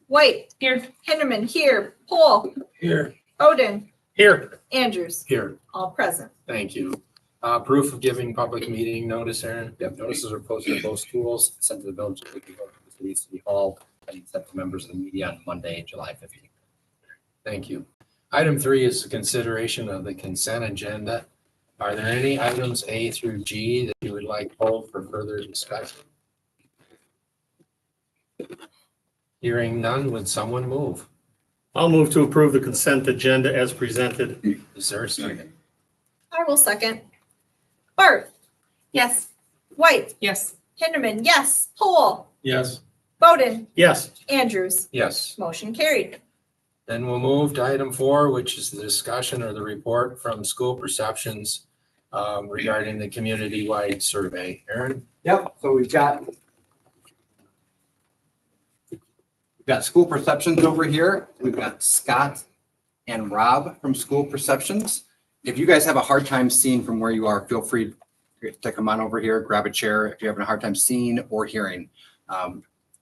White. Here. Henneman. Here. Pohl. Here. Oden. Here. Andrews. Here. All present. Thank you. Proof of giving public meeting notice, Aaron. Yep, notices are posted at both schools, sent to the village of City Hall, and sent to members of the media on Monday, July 15th. Thank you. Item 3 is the consideration of the consent agenda. Are there any items A through G that you would like pulled for further discussion? Hearing none, would someone move? I'll move to approve the consent agenda as presented. Is there a second? I will second. Barth. Yes. White. Yes. Henneman. Yes. Pohl. Yes. Bowden. Yes. Andrews. Yes. Motion carried. Then we'll move to item 4, which is the discussion or the report from school perceptions regarding the community-wide survey. Aaron? Yep, so we've got school perceptions over here. We've got Scott and Rob from school perceptions. If you guys have a hard time seeing from where you are, feel free to come on over here, grab a chair if you're having a hard time seeing or hearing.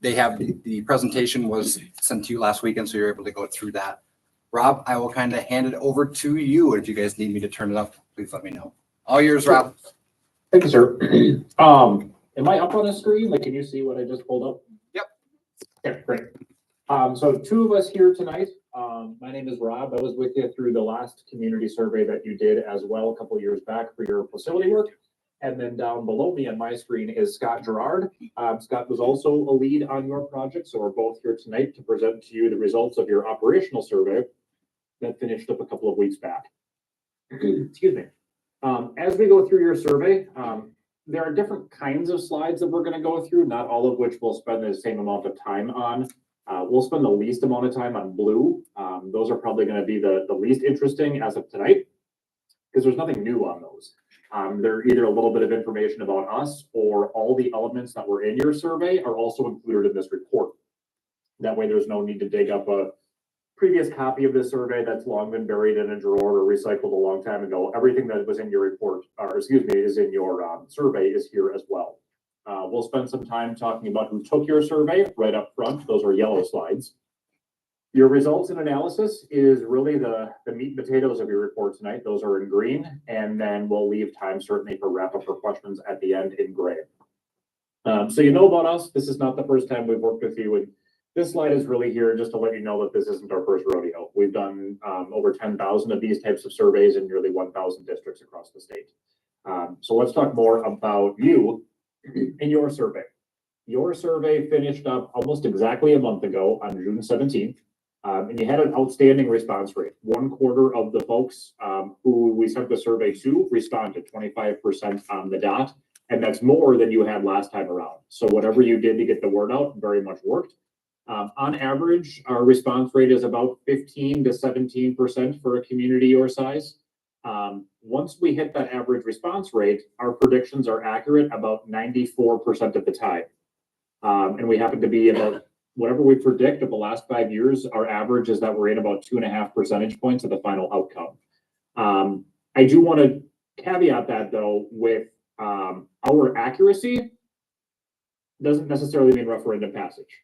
They have the presentation was sent to you last weekend, so you're able to go through that. Rob, I will kind of hand it over to you. If you guys need me to turn it up, please let me know. All yours, Rob. Thank you, sir. Am I up on the screen? Like, can you see what I just pulled up? Yep. Okay, great. So 2 of us here tonight. My name is Rob. I was with you through the last community survey that you did as well a couple of years back for your facility work. And then down below me on my screen is Scott Gerard. Scott was also a lead on your project, so we're both here tonight to present to you the results of your operational survey that finished up a couple of weeks back. Excuse me. As we go through your survey, there are different kinds of slides that we're going to go through, not all of which we'll spend the same amount of time on. We'll spend the least amount of time on blue. Those are probably going to be the least interesting as of tonight, because there's nothing new on those. They're either a little bit of information about us, or all the elements that were in your survey are also included in this report. That way there's no need to dig up a previous copy of this survey that's long been buried in a drawer or recycled a long time ago. Everything that was in your report, or excuse me, is in your survey is here as well. We'll spend some time talking about who took your survey right up front. Those are yellow slides. Your results and analysis is really the meat and potatoes of your report tonight. Those are in green, and then we'll leave time certainly for wrap up or questions at the end in gray. So you know about us. This is not the first time we've worked with you, and this slide is really here just to let you know that this isn't our first rodeo. We've done over 10,000 of these types of surveys in nearly 1,000 districts across the state. So let's talk more about you in your survey. Your survey finished up almost exactly a month ago on June 17th. And you had an outstanding response rate. 1/4 of the folks who we sent the survey to responded, 25% on the dot. And that's more than you had last time around. So whatever you did to get the word out very much worked. On average, our response rate is about 15 to 17% for a community your size. Once we hit that average response rate, our predictions are accurate about 94% of the time. And we happen to be about whatever we predict of the last 5 years, our average is that we're in about 2.5 percentage points of the final outcome. I do want to caveat that though with our accuracy doesn't necessarily mean referendum passage.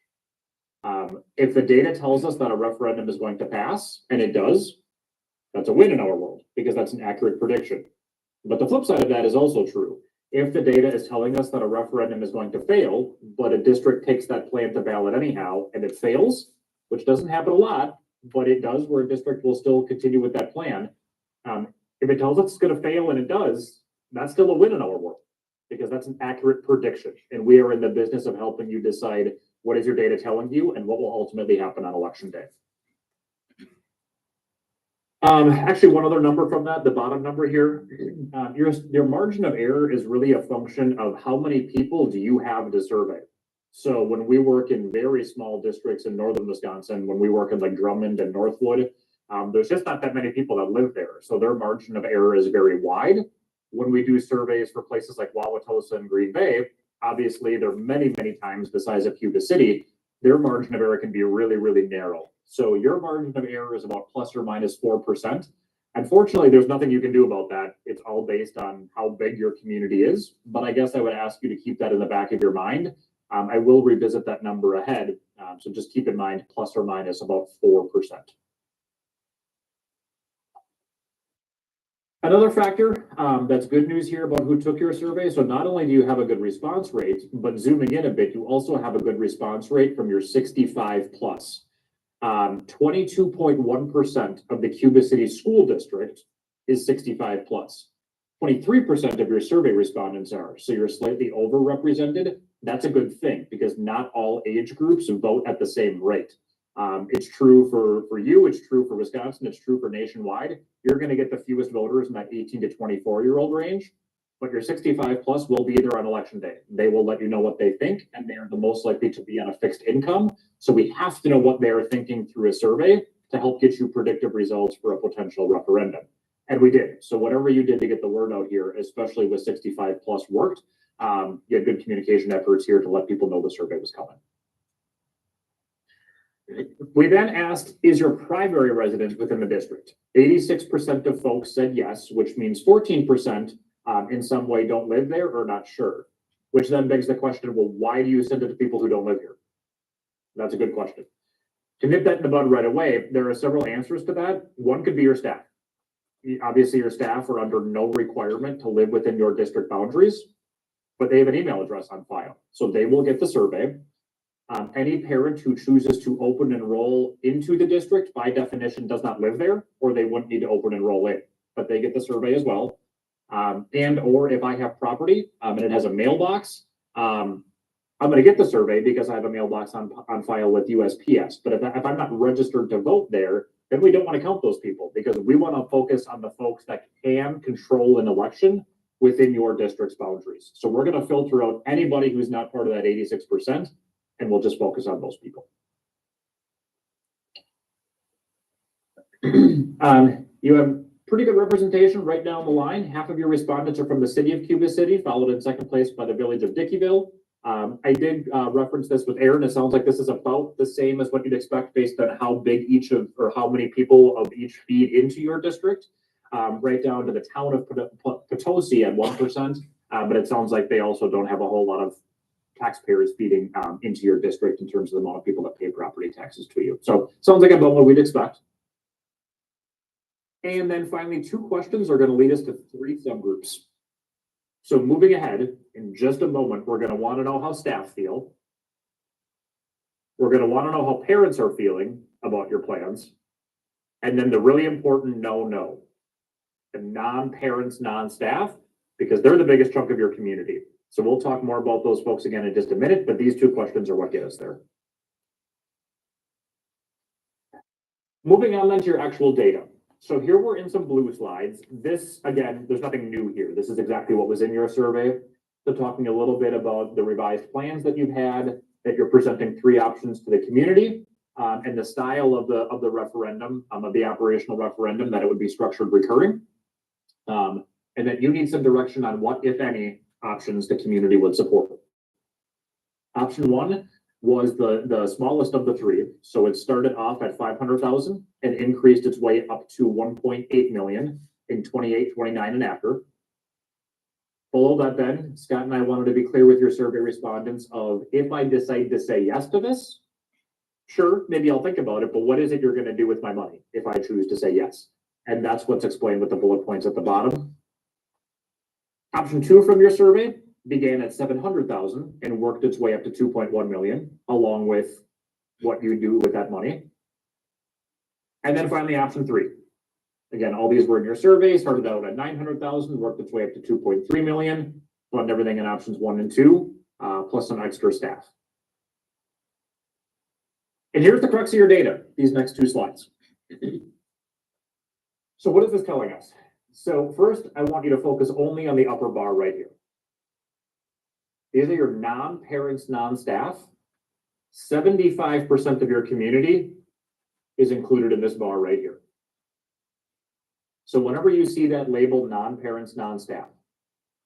If the data tells us that a referendum is going to pass, and it does, that's a win in our world because that's an accurate prediction. But the flip side of that is also true. If the data is telling us that a referendum is going to fail, but a district takes that plan to ballot anyhow, and it fails, which doesn't happen a lot, but it does where a district will still continue with that plan. If it tells us it's going to fail and it does, that's still a win in our world because that's an accurate prediction. And we are in the business of helping you decide what is your data telling you and what will ultimately happen on election day. Actually, one other number from that, the bottom number here, your margin of error is really a function of how many people do you have to survey. So when we work in very small districts in northern Wisconsin, when we work in like Drummond and Northwood, there's just not that many people that live there. So their margin of error is very wide. When we do surveys for places like Wauwatosa and Green Bay, obviously they're many, many times the size of Cuba City. Their margin of error can be really, really narrow. So your margin of error is about plus or minus 4%. Unfortunately, there's nothing you can do about that. It's all based on how big your community is. But I guess I would ask you to keep that in the back of your mind. I will revisit that number ahead So just keep in mind, plus or minus about 4%. Another factor that's good news here about who took your survey. So not only do you have a good response rate, but zooming in a bit, you also have a good response rate from your 65 plus. 22.1% of the Cuba City School District is 65 plus. 23% of your survey respondents are. So you're slightly overrepresented. That's a good thing because not all age groups vote at the same rate. It's true for you, it's true for Wisconsin, it's true for nationwide. You're going to get the fewest voters in that 18 to 24-year-old range, but your 65 plus will be there on election day. They will let you know what they think, and they are the most likely to be on a fixed income. So we have to know what they are thinking through a survey to help get you predictive results for a potential referendum. And we did. So whatever you did to get the word out here, especially with 65 plus worked, you had good communication efforts here to let people know the survey was coming. We then asked, is your primary residence within the district? 86% of folks said yes, which means 14% in some way don't live there or not sure, which then begs the question, well, why do you send it to people who don't live here? That's a good question. To nip that in the bud right away, there are several answers to that. One could be your staff. Obviously, your staff are under no requirement to live within your district boundaries, but they have an email address on file. So they will get the survey. Any parent who chooses to open enroll into the district by definition does not live there, or they wouldn't need to open enroll in, but they get the survey as well. And or if I have property and it has a mailbox, I'm going to get the survey because I have a mailbox on file with USPS. But if I'm not registered to vote there, then we don't want to count those people because we want to focus on the folks that can control an election within your district's boundaries. So we're going to filter out anybody who's not part of that 86%, and we'll just focus on those people. You have pretty good representation right down the line. Half of your respondents are from the city of Cuba City, followed in second place by the village of Dickeyville. I did reference this with Aaron. It sounds like this is about the same as what you'd expect based on how big each of, or how many people of each feed into your district, right down to the town of Potosi at 1%. But it sounds like they also don't have a whole lot of taxpayers feeding into your district in terms of the amount of people that pay property taxes to you. So sounds like about what we'd expect. And then finally, 2 questions are going to lead us to 3 subgroups. So moving ahead, in just a moment, we're going to want to know how staff feel. We're going to want to know how parents are feeling about your plans. And then the really important no, the non-parents, non-staff, because they're the biggest chunk of your community. So we'll talk more about those folks again in just a minute, but these 2 questions are what get us there. Moving on then to your actual data. So here we're in some blue slides. This, again, there's nothing new here. This is exactly what was in your survey. So talking a little bit about the revised plans that you've had, that you're presenting 3 options to the community, and the style of the referendum, of the operational referendum, that it would be structured recurring. And that you need some direction on what, if any, options the community would support. Option 1 was the smallest of the 3. So it started off at 500,000 and increased its way up to 1.8 million in 28, 29 and after. Below that then, Scott and I wanted to be clear with your survey respondents of, if I decide to say yes to this, sure, maybe I'll think about it, but what is it you're going to do with my money if I choose to say yes? And that's what's explained with the bullet points at the bottom. Option 2 from your survey began at 700,000 and worked its way up to 2.1 million, along with what you do with that money. And then finally, option 3. Again, all these were in your survey, started out at 900,000, worked its way up to 2.3 million, fund everything in options 1 and 2, plus some extra staff. And here's the crux of your data, these next 2 slides. So what is this telling us? So first, I want you to focus only on the upper bar right here. These are your non-parents, non-staff. 75% of your community is included in this bar right here. So whenever you see that label non-parents, non-staff,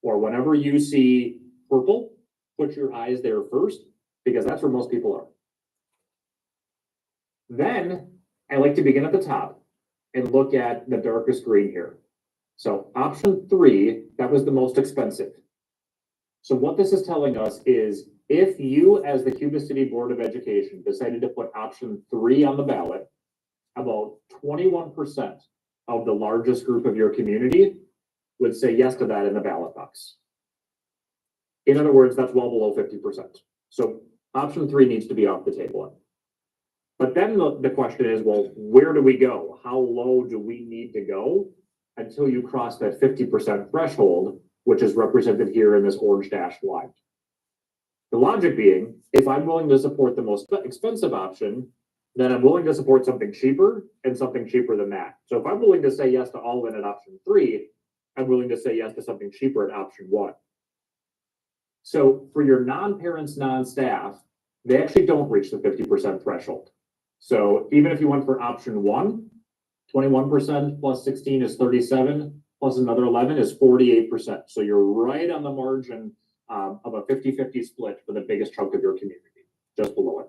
or whenever you see purple, put your eyes there first, because that's where most people are. Then I like to begin at the top and look at the darkest green here. So option 3, that was the most expensive. So what this is telling us is if you, as the Cuba City Board of Education, decided to put option 3 on the ballot, about 21% of the largest group of your community would say yes to that in the ballot box. In other words, that's well below 50%. So option 3 needs to be off the table. But then the question is, well, where do we go? How low do we need to go until you cross that 50% threshold, which is represented here in this orange dashed line? The logic being, if I'm willing to support the most expensive option, then I'm willing to support something cheaper and something cheaper than that. So if I'm willing to say yes to all in at option 3, I'm willing to say yes to something cheaper at option 1. So for your non-parents, non-staff, they actually don't reach the 50% threshold. So even if you went for option 1, 21% plus 16 is 37, plus another 11 is 48%. So you're right on the margin of a 50-50 split for the biggest chunk of your community, just below it.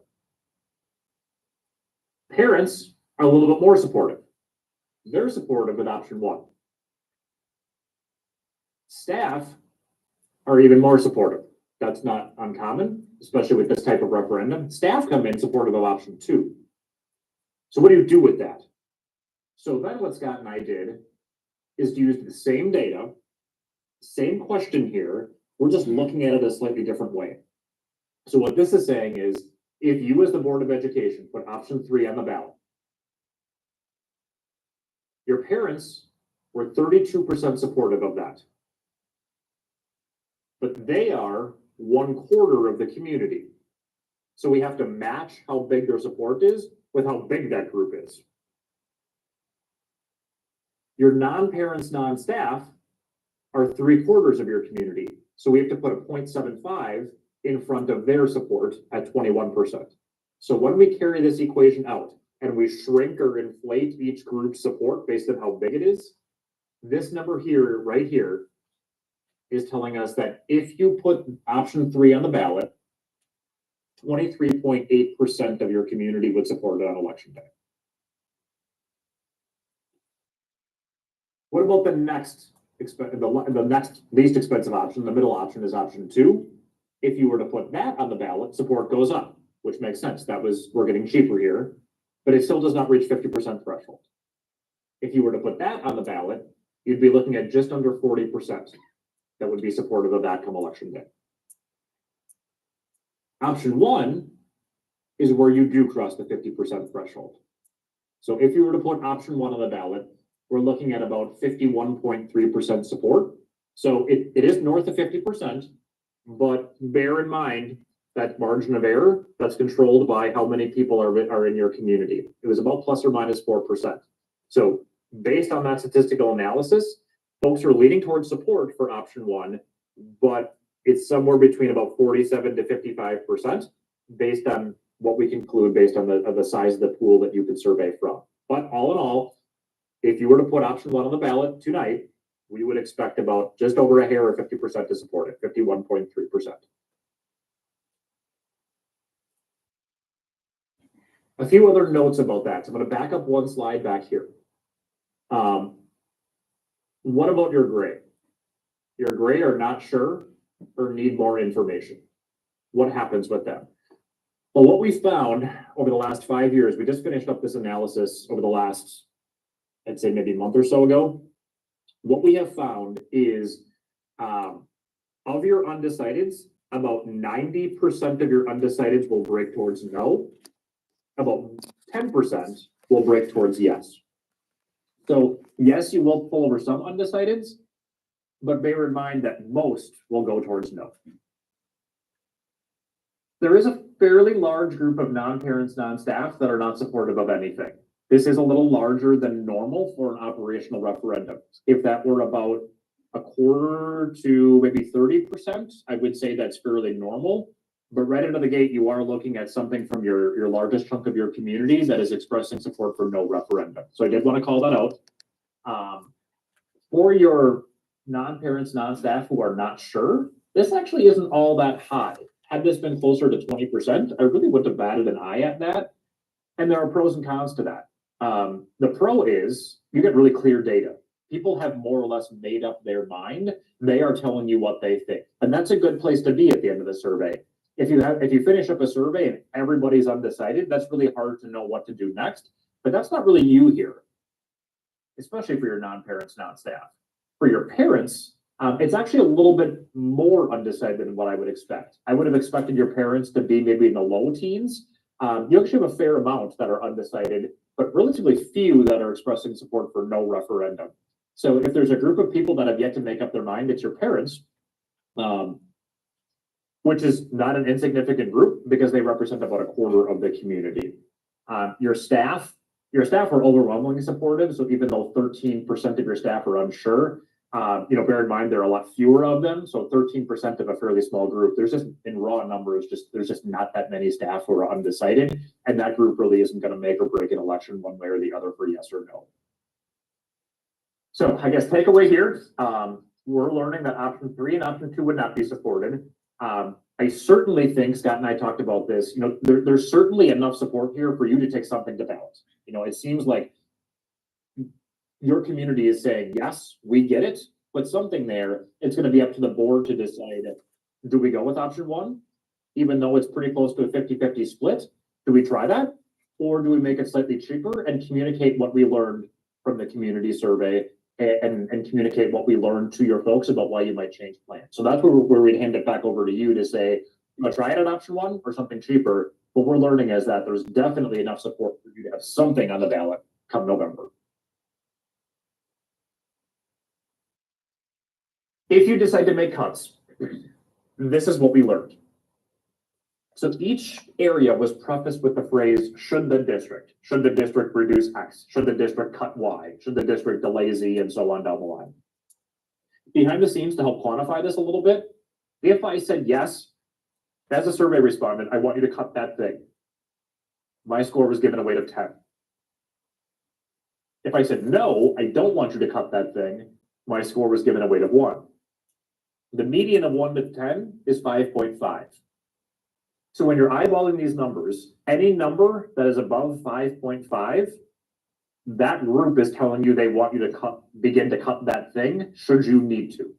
Parents are a little bit more supportive. They're supportive with option 1. Staff are even more supportive. That's not uncommon, especially with this type of referendum. Staff come in supportive of option 2. So what do you do with that? So then what Scott and I did is to use the same data, same question here. We're just looking at it a slightly different way. So what this is saying is, if you as the Board of Education put option 3 on the ballot, your parents were 32% supportive of that. But they are 1/4 of the community. So we have to match how big their support is with how big that group is. Your non-parents, non-staff are 3/4 of your community. So we have to put a 0.75 in front of their support at 21%. So when we carry this equation out and we shrink or inflate each group's support based on how big it is, this number here, right here, is telling us that if you put option 3 on the ballot, 23.8% of your community would support it on election day. What about the next least expensive option? The middle option is option 2. If you were to put that on the ballot, support goes up, which makes sense. We're getting cheaper here, but it still does not reach 50% threshold. If you were to put that on the ballot, you'd be looking at just under 40% that would be supportive of that come election day. Option 1 is where you do cross the 50% threshold. So if you were to put option 1 on the ballot, we're looking at about 51.3% support. So it is north of 50%, but bear in mind that margin of error that's controlled by how many people are in your community. It was about plus or minus 4%. So based on that statistical analysis, folks are leaning towards support for option 1, but it's somewhere between about 47 to 55% based on what we conclude based on the size of the pool that you could survey from. But all in all, if you were to put option 1 on the ballot tonight, we would expect about just over a hair of 50% to support it, 51.3%. A few other notes about that. So I'm going to back up one slide back here. What about your gray? Your gray are not sure or need more information. What happens with them? Well, what we found over the last 5 years, we just finished up this analysis over the last, I'd say maybe a month or so ago. What we have found is of your undecideds, about 90% of your undecideds will break towards no. About 10% will break towards yes. So yes, you will pull over some undecideds, but bear in mind that most will go towards no. There is a fairly large group of non-parents, non-staff that are not supportive of anything. This is a little larger than normal for an operational referendum. If that were about a quarter to maybe 30%, I would say that's fairly normal. But right out of the gate, you are looking at something from your largest chunk of your community that is expressing support for no referendum. So I did want to call that out. For your non-parents, non-staff who are not sure, this actually isn't all that high. Had this been closer to 20%, I really wouldn't have batted an eye at that. And there are pros and cons to that. The pro is you get really clear data. People have more or less made up their mind. They are telling you what they think. And that's a good place to be at the end of the survey. if you finish up a survey and everybody's undecided, that's really hard to know what to do next. But that's not really you here, especially for your non-parents, non-staff. For your parents, it's actually a little bit more undecided than what I would expect. I would have expected your parents to be maybe in the low teens. You actually have a fair amount that are undecided, but relatively few that are expressing support for no referendum. So if there's a group of people that have yet to make up their mind, it's your parents, which is not an insignificant group because they represent about a quarter of the community. Your staff are overwhelmingly supportive. So even though 13% of your staff are unsure, bear in mind there are a lot fewer of them. So 13% of a fairly small group. There's just in raw numbers, there's just not that many staff who are undecided, and that group really isn't going to make or break an election one way or the other for yes or no. So I guess takeaway here, we're learning that option 3 and option 2 would not be supported. I certainly think, Scott and I talked about this, there's certainly enough support here for you to take something to ballot. It seems like your community is saying, yes, we get it, but something there, it's going to be up to the board to decide, do we go with option 1? Even though it's pretty close to a 50-50 split, do we try that? Or do we make it slightly cheaper and communicate what we learned from the community survey and communicate what we learned to your folks about why you might change plans? So that's where we'd hand it back over to you to say, try it at option 1 or something cheaper. What we're learning is that there's definitely enough support for you to have something on the ballot come November. If you decide to make cuts, this is what we learned. So each area was prefaced with the phrase, should the district reduce X? Should the district cut Y? Should the district delay Z? And so on down the line. Behind the scenes, to help quantify this a little bit, if I said yes, as a survey respondent, I want you to cut that thing, my score was given a weight of 10. If I said no, I don't want you to cut that thing, my score was given a weight of 1. The median of 1 to 10 is 5.5. So when you're eyeballing these numbers, any number that is above 5.5, that group is telling you they want you to begin to cut that thing should you need to.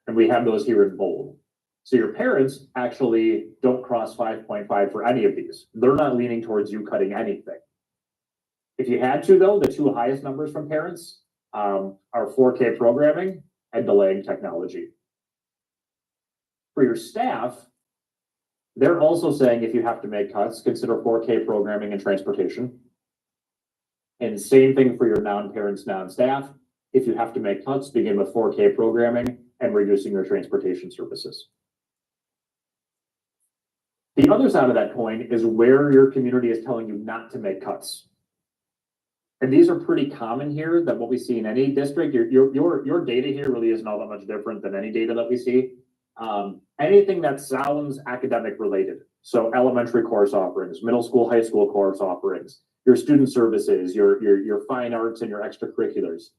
And we have those here in bold. So your parents actually don't cross 5.5 for any of these. They're not leaning towards you cutting anything. If you had to, though, the 2 highest numbers from parents are 4K programming and delaying technology. For your staff, they're also saying if you have to make cuts, consider 4K programming and transportation. And same thing for your non-parents, non-staff. If you have to make cuts, begin with 4K programming and reducing your transportation services. The other side of that coin is where your community is telling you not to make cuts. And these are pretty common here than what we see in any district. Your data here really isn't all that much different than any data that we see. Anything that sounds academic related. So elementary course offerings, middle school, high school course offerings, your student services, your fine arts and your extracurriculars,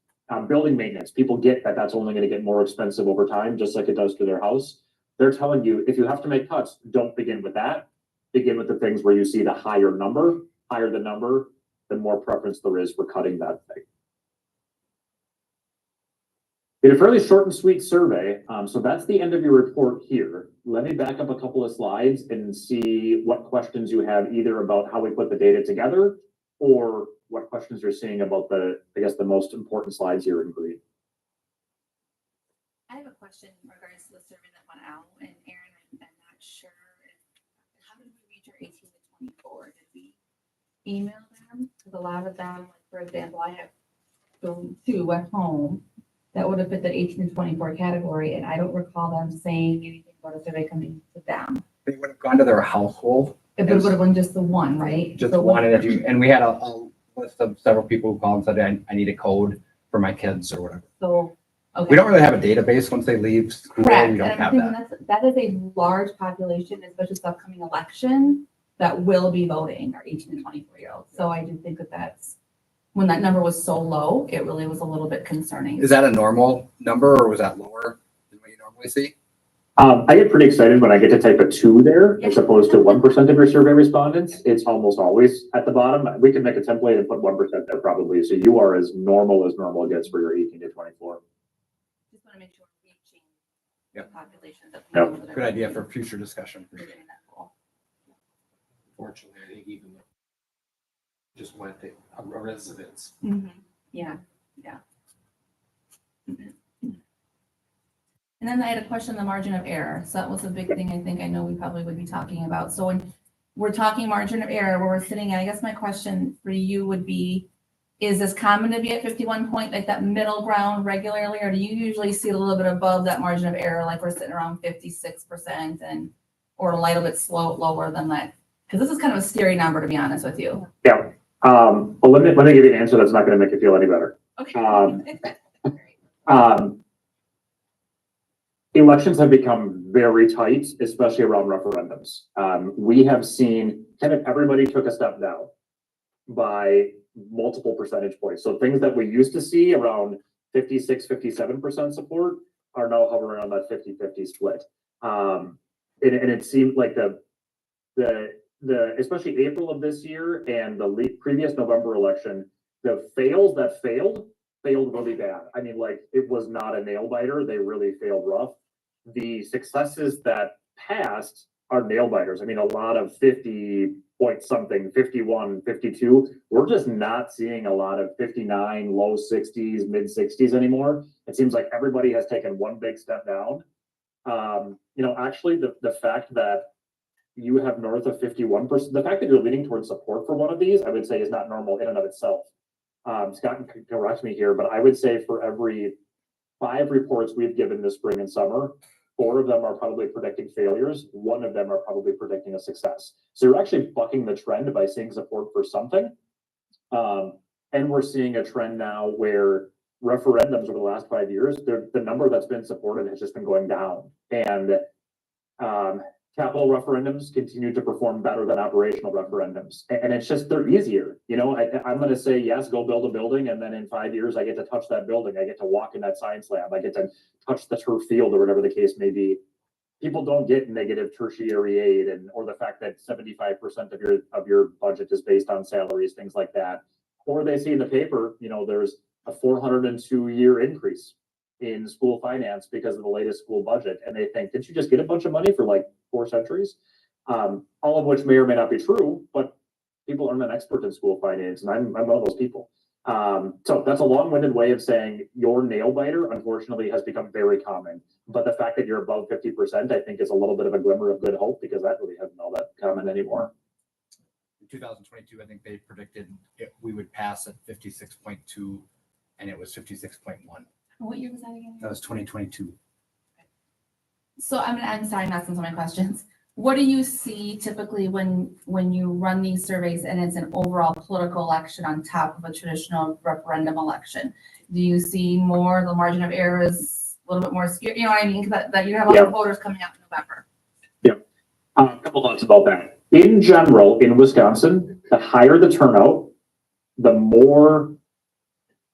building maintenance. People get that that's only going to get more expensive over time, just like it does to their house. They're telling you, if you have to make cuts, don't begin with that. Begin with the things where you see the higher the number, the more preference there is for cutting that thing. In a fairly short and sweet survey, so that's the end of your report here. Let me back up a couple of slides and see what questions you have either about how we put the data together or what questions you're seeing about the most important slides here in green. I have a question in regards to the survey that went out, and Aaron, I'm not sure how did we reach our 18 to 24? Did we email them? Because a lot of them, like for example, I have 2 at home that would have fit that 18 to 24 category, and I don't recall them saying anything about a survey coming to them. They would have gone to their household. If it would have been just the one, right? Just so one, and we had a list of several people who called and said, I need a code for my kids or whatever. So, okay. We don't really have a database once they leave school. Correct. We don't And have I'm that. thinking that is a large population, especially this upcoming election, that will be voting, our 18 to 24-year-olds. So I do think that that's, when that number was so low, it really was a little bit concerning. Is that a normal number or was that lower than what you normally see? I get pretty excited when I get to type a 2 there as opposed to 1% of your survey respondents. It's almost always at the bottom. We can make a template and put 1% there probably. So you are as normal gets for your 18 to 24. Just want to make sure we're reaching the population that Yep. Good idea for future discussion. we're getting that Unfortunately, I think even just went to a residence. Yeah, yeah. And then I had a question on the margin of error. So that was a big thing I think I know we probably would be talking about. So when we're talking margin of error, where we're sitting at, I guess my question for you would be, is this common to be at 51 point, like that middle ground regularly, or do you usually see it a little bit above that margin of error, like we're sitting around 56% and, or a little bit lower than that? Because this is kind of a scary number, to be honest with you. Yeah. But let me give you an answer that's not going to make you feel any better. Okay. Elections have become very tight, especially around referendums. We have seen kind of everybody took a step down by multiple percentage points. So things that we used to see around 56, 57% support are now hovering around that 50-50 split. And it seemed like the especially April of this year and the previous November election, the fails that failed really bad. I mean, like, it was not a nail biter. They really failed rough. The successes that passed are nail biters. I mean, a lot of 50 point something, 51, 52. We're just not seeing a lot of 59, low 60s, mid 60s anymore. It seems like everybody has taken one big step down. Actually, the fact that you have north of 51%, the fact that you're leaning towards support for one of these, I would say is not normal in and of itself. Scott can correct me here, but I would say for every 5 reports we've given this spring and summer, 4 of them are probably predicting failures. 1 of them are probably predicting a success. So you're actually bucking the trend by seeing support for something. And we're seeing a trend now where referendums over the last 5 years, the number that's been supported has just been going down. And capital referendums continue to perform better than operational referendums. And it's just, they're easier. I'm going to say, yes, go build a building. And then in 5 years, I get to touch that building. I get to walk in that science lab. I get to touch the turf field or whatever the case may be. People don't get negative tertiary aid or the fact that 75% of your budget is based on salaries, things like that. Or they see in the paper, there's a 402-year increase in school finance because of the latest school budget. And they think, did you just get a bunch of money for like 4 centuries? All of which may or may not be true, but people aren't an expert in school finance. And I'm one of those people. So that's a long-winded way of saying your nail biter, unfortunately, has become very common. But the fact that you're above 50%, I think is a little bit of a glimmer of good hope because that really hasn't all that common anymore. In 2022, I think they predicted we would pass at 56.2 and it was 56.1. What year was that again? That was 2022. So I'm sorry, I'm asking so many questions. What do you see typically when you run these surveys and it's an overall political election on top of a traditional referendum election? Do you see more, the margin of error is a little bit more skewed? You know what I mean? That you have a lot of voters coming out in November. A couple thoughts about that. In general, in Wisconsin, the higher the turnout,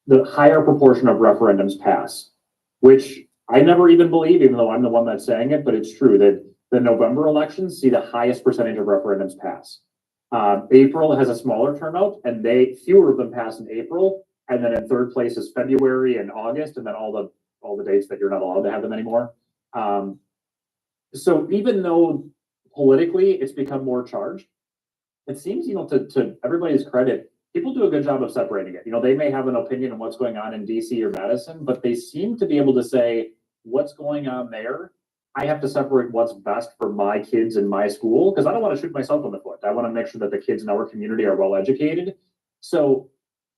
the higher proportion of referendums pass, which I never even believe, even though I'm the one that's saying it, but it's true that the November elections see the highest percentage of referendums pass. April has a smaller turnout and fewer of them pass in April. And then in third place is February and August, and then all the dates that you're not allowed to have them anymore. So even though politically it's become more charged, it seems, to everybody's credit, people do a good job of separating it. They may have an opinion on what's going on in DC or Madison, but they seem to be able to say what's going on there. I have to separate what's best for my kids in my school because I don't want to shoot myself in the foot. I want to make sure that the kids in our community are well educated. So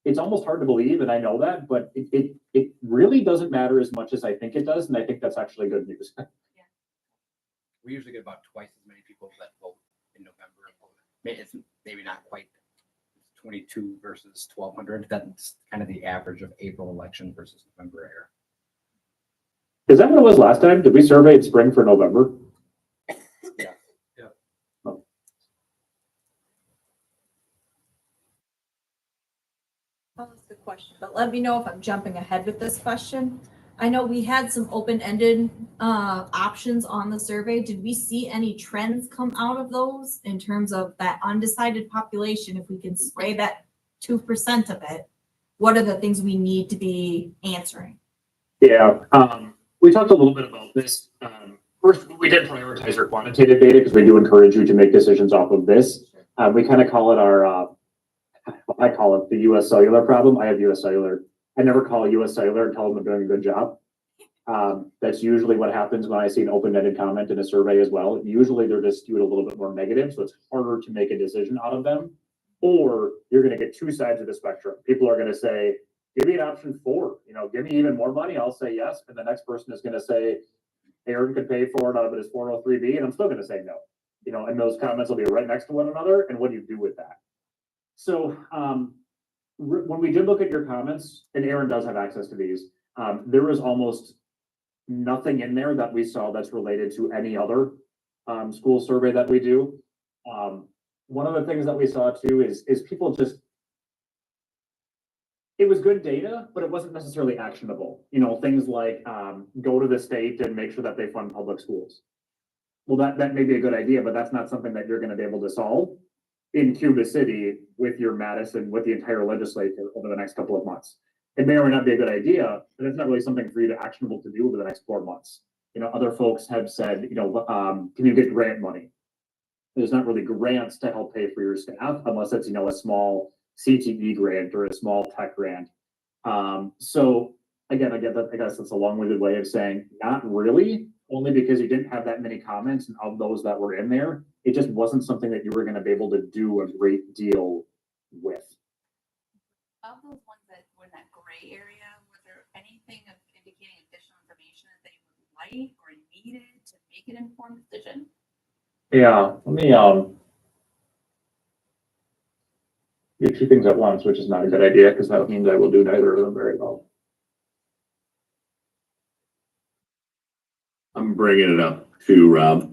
it's almost hard to believe, and I know that, but it really doesn't matter as much as I think it does, and I think that's actually good news. We usually get about twice as many people that vote in November. It's maybe not quite 22 versus 1,200. That's kind of the average of April election versus November error. Is that what it was last time? Did we survey in spring for November? Yeah. Oh. I'll ask a question, but let me know if I'm jumping ahead with this question. I know we had some open-ended options on the survey. Did we see any trends come out of those in terms of that undecided population? If we can spray that 2% of it, what are the things we need to be answering? Yeah, we talked a little bit about this. First, we did prioritize our quantitative data because we do encourage you to make decisions off of this. We kind of call it I call it the US Cellular problem. I have US Cellular. I never call US Cellular and tell them they're doing a good job. That's usually what happens when I see an open-ended comment in a survey as well. Usually they're just skewed a little bit more negative, so it's harder to make a decision out of them. Or you're going to get two sides of the spectrum. People are going to say, give me an option 4, give me even more money. I'll say yes. And the next person is going to say, Aaron could pay for it out of his 403B, and I'm still going to say no. And those comments will be right next to one another. And what do you do with that? So when we did look at your comments, and Aaron does have access to these, there was almost nothing in there that we saw that's related to any other school survey that we do. One of the things that we saw too is people just, it was good data, but it wasn't necessarily actionable. Things like go to the state and make sure that they fund public schools. Well, that may be a good idea, but that's not something that you're going to be able to solve in Cuba City with your Madison, with the entire legislature over the next couple of months. It may or may not be a good idea, but it's not really something for you to actionable to do over the next 4 months. Other folks have said, can you get grant money? There's not really grants to help pay for your staff unless it's, a small CTE grant or a small tech grant. So again, I guess that's a long-winded way of saying not really, only because you didn't have that many comments, and of those that were in there, it just wasn't something that you were going to be able to do a great deal with. Of those ones that were in that gray area, was there anything of indicating additional information that they would like or needed to make an informed decision? Yeah, let me do two things at once, which is not a good idea because that means I will do neither of them very well. I'm bringing it up to Rob.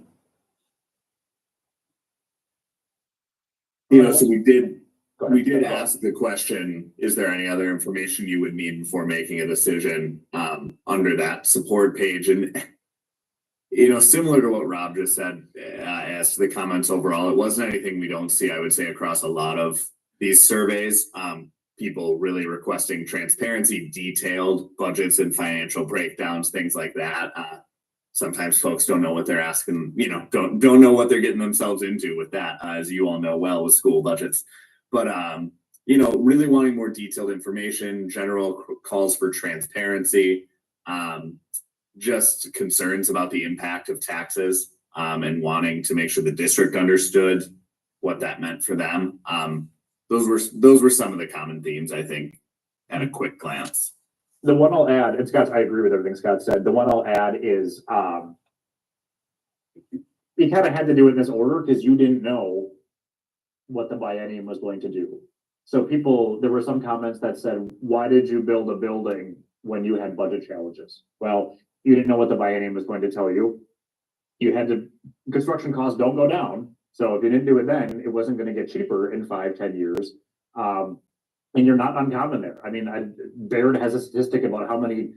So we did ask the question, is there any other information you would need before making a decision under that support page? And, similar to what Rob just said, as to the comments overall, it wasn't anything we don't see, I would say, across a lot of these surveys. People really requesting transparency, detailed budgets and financial breakdowns, things like that. Sometimes folks don't know what they're asking, don't know what they're getting themselves into with that, as you all know well with school budgets. But, really wanting more detailed information, general calls for transparency, just concerns about the impact of taxes, and wanting to make sure the district understood what that meant for them. Those were some of the common themes, I think, at a quick glance. The one I'll add, and Scott, I agree with everything Scott said. The one I'll add is you kind of had to do it in this order because you didn't know what the biennium was going to do. So there were some comments that said, why did you build a building when you had budget challenges? Well, you didn't know what the biennium was going to tell you. Construction costs don't go down. So if you didn't do it then, it wasn't going to get cheaper in 5-10 years. And you're not uncommon there. I mean, Baird has a statistic about how many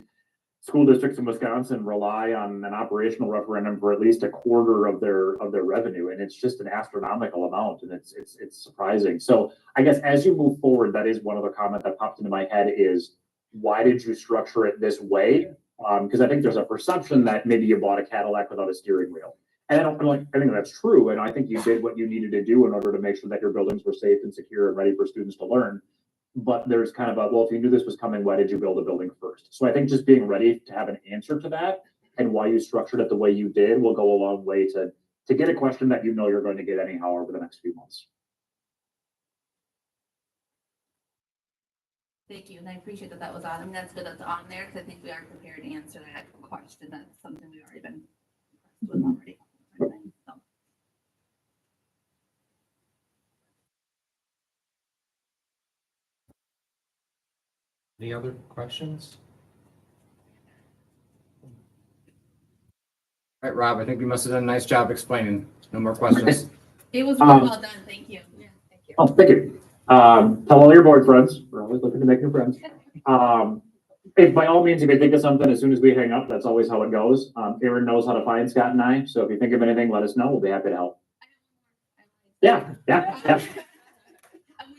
school districts in Wisconsin rely on an operational referendum for at least a quarter of their revenue, and it's just an astronomical amount, and it's surprising. So I guess as you move forward, that is one other comment that popped into my head is, why did you structure it this way? Because I think there's a perception that maybe you bought a Cadillac without a steering wheel. And I think that's true, and I think you did what you needed to do in order to make sure that your buildings were safe and secure and ready for students to learn. But there's kind of well, if you knew this was coming, why did you build a building first? So I think just being ready to have an answer to that and why you structured it the way you did will go a long way to get a question that you're going to get anyhow over the next few months. Thank you, and I appreciate that was on. I mean, that's good that's on there because I think we are prepared to answer that question. That's something we've already been with already. So. Any other questions? All right, Rob, I think we must have done a nice job explaining. No more questions. It was really well done. Thank you. Yeah, thank you. Oh, thank you. Tell all your board friends. We're always looking to make new friends. If by all means, if you think of something as soon as we hang up, that's always how it goes. Aaron knows how to find Scott and I. So if you think of anything, let us know. We'll be happy to help. Yeah. When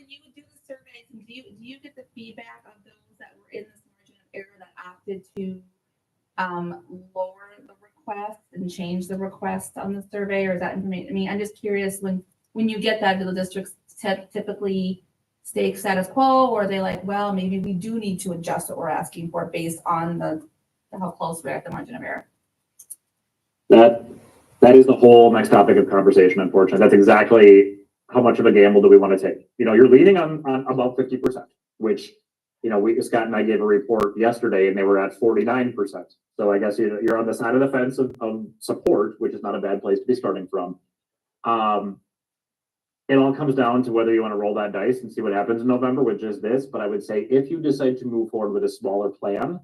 you do the surveys, do you get the feedback of those that were in this margin of error that opted to lower the request and change the request on the survey, or is that information? I mean, I'm just curious when when you get that, do the districts typically stay status quo, or are they like, well, maybe we do need to adjust what we're asking for based on the how close we're at the margin of error? That is the whole next topic of conversation, unfortunately. That's exactly how much of a gamble do we want to take? You're leaning on about 50%, which, Scott and I gave a report yesterday and they were at 49%. So I guess you're on the side of the fence of support, which is not a bad place to be starting from. It all comes down to whether you want to roll that dice and see what happens in November with just this. But I would say if you decide to move forward with a smaller plan,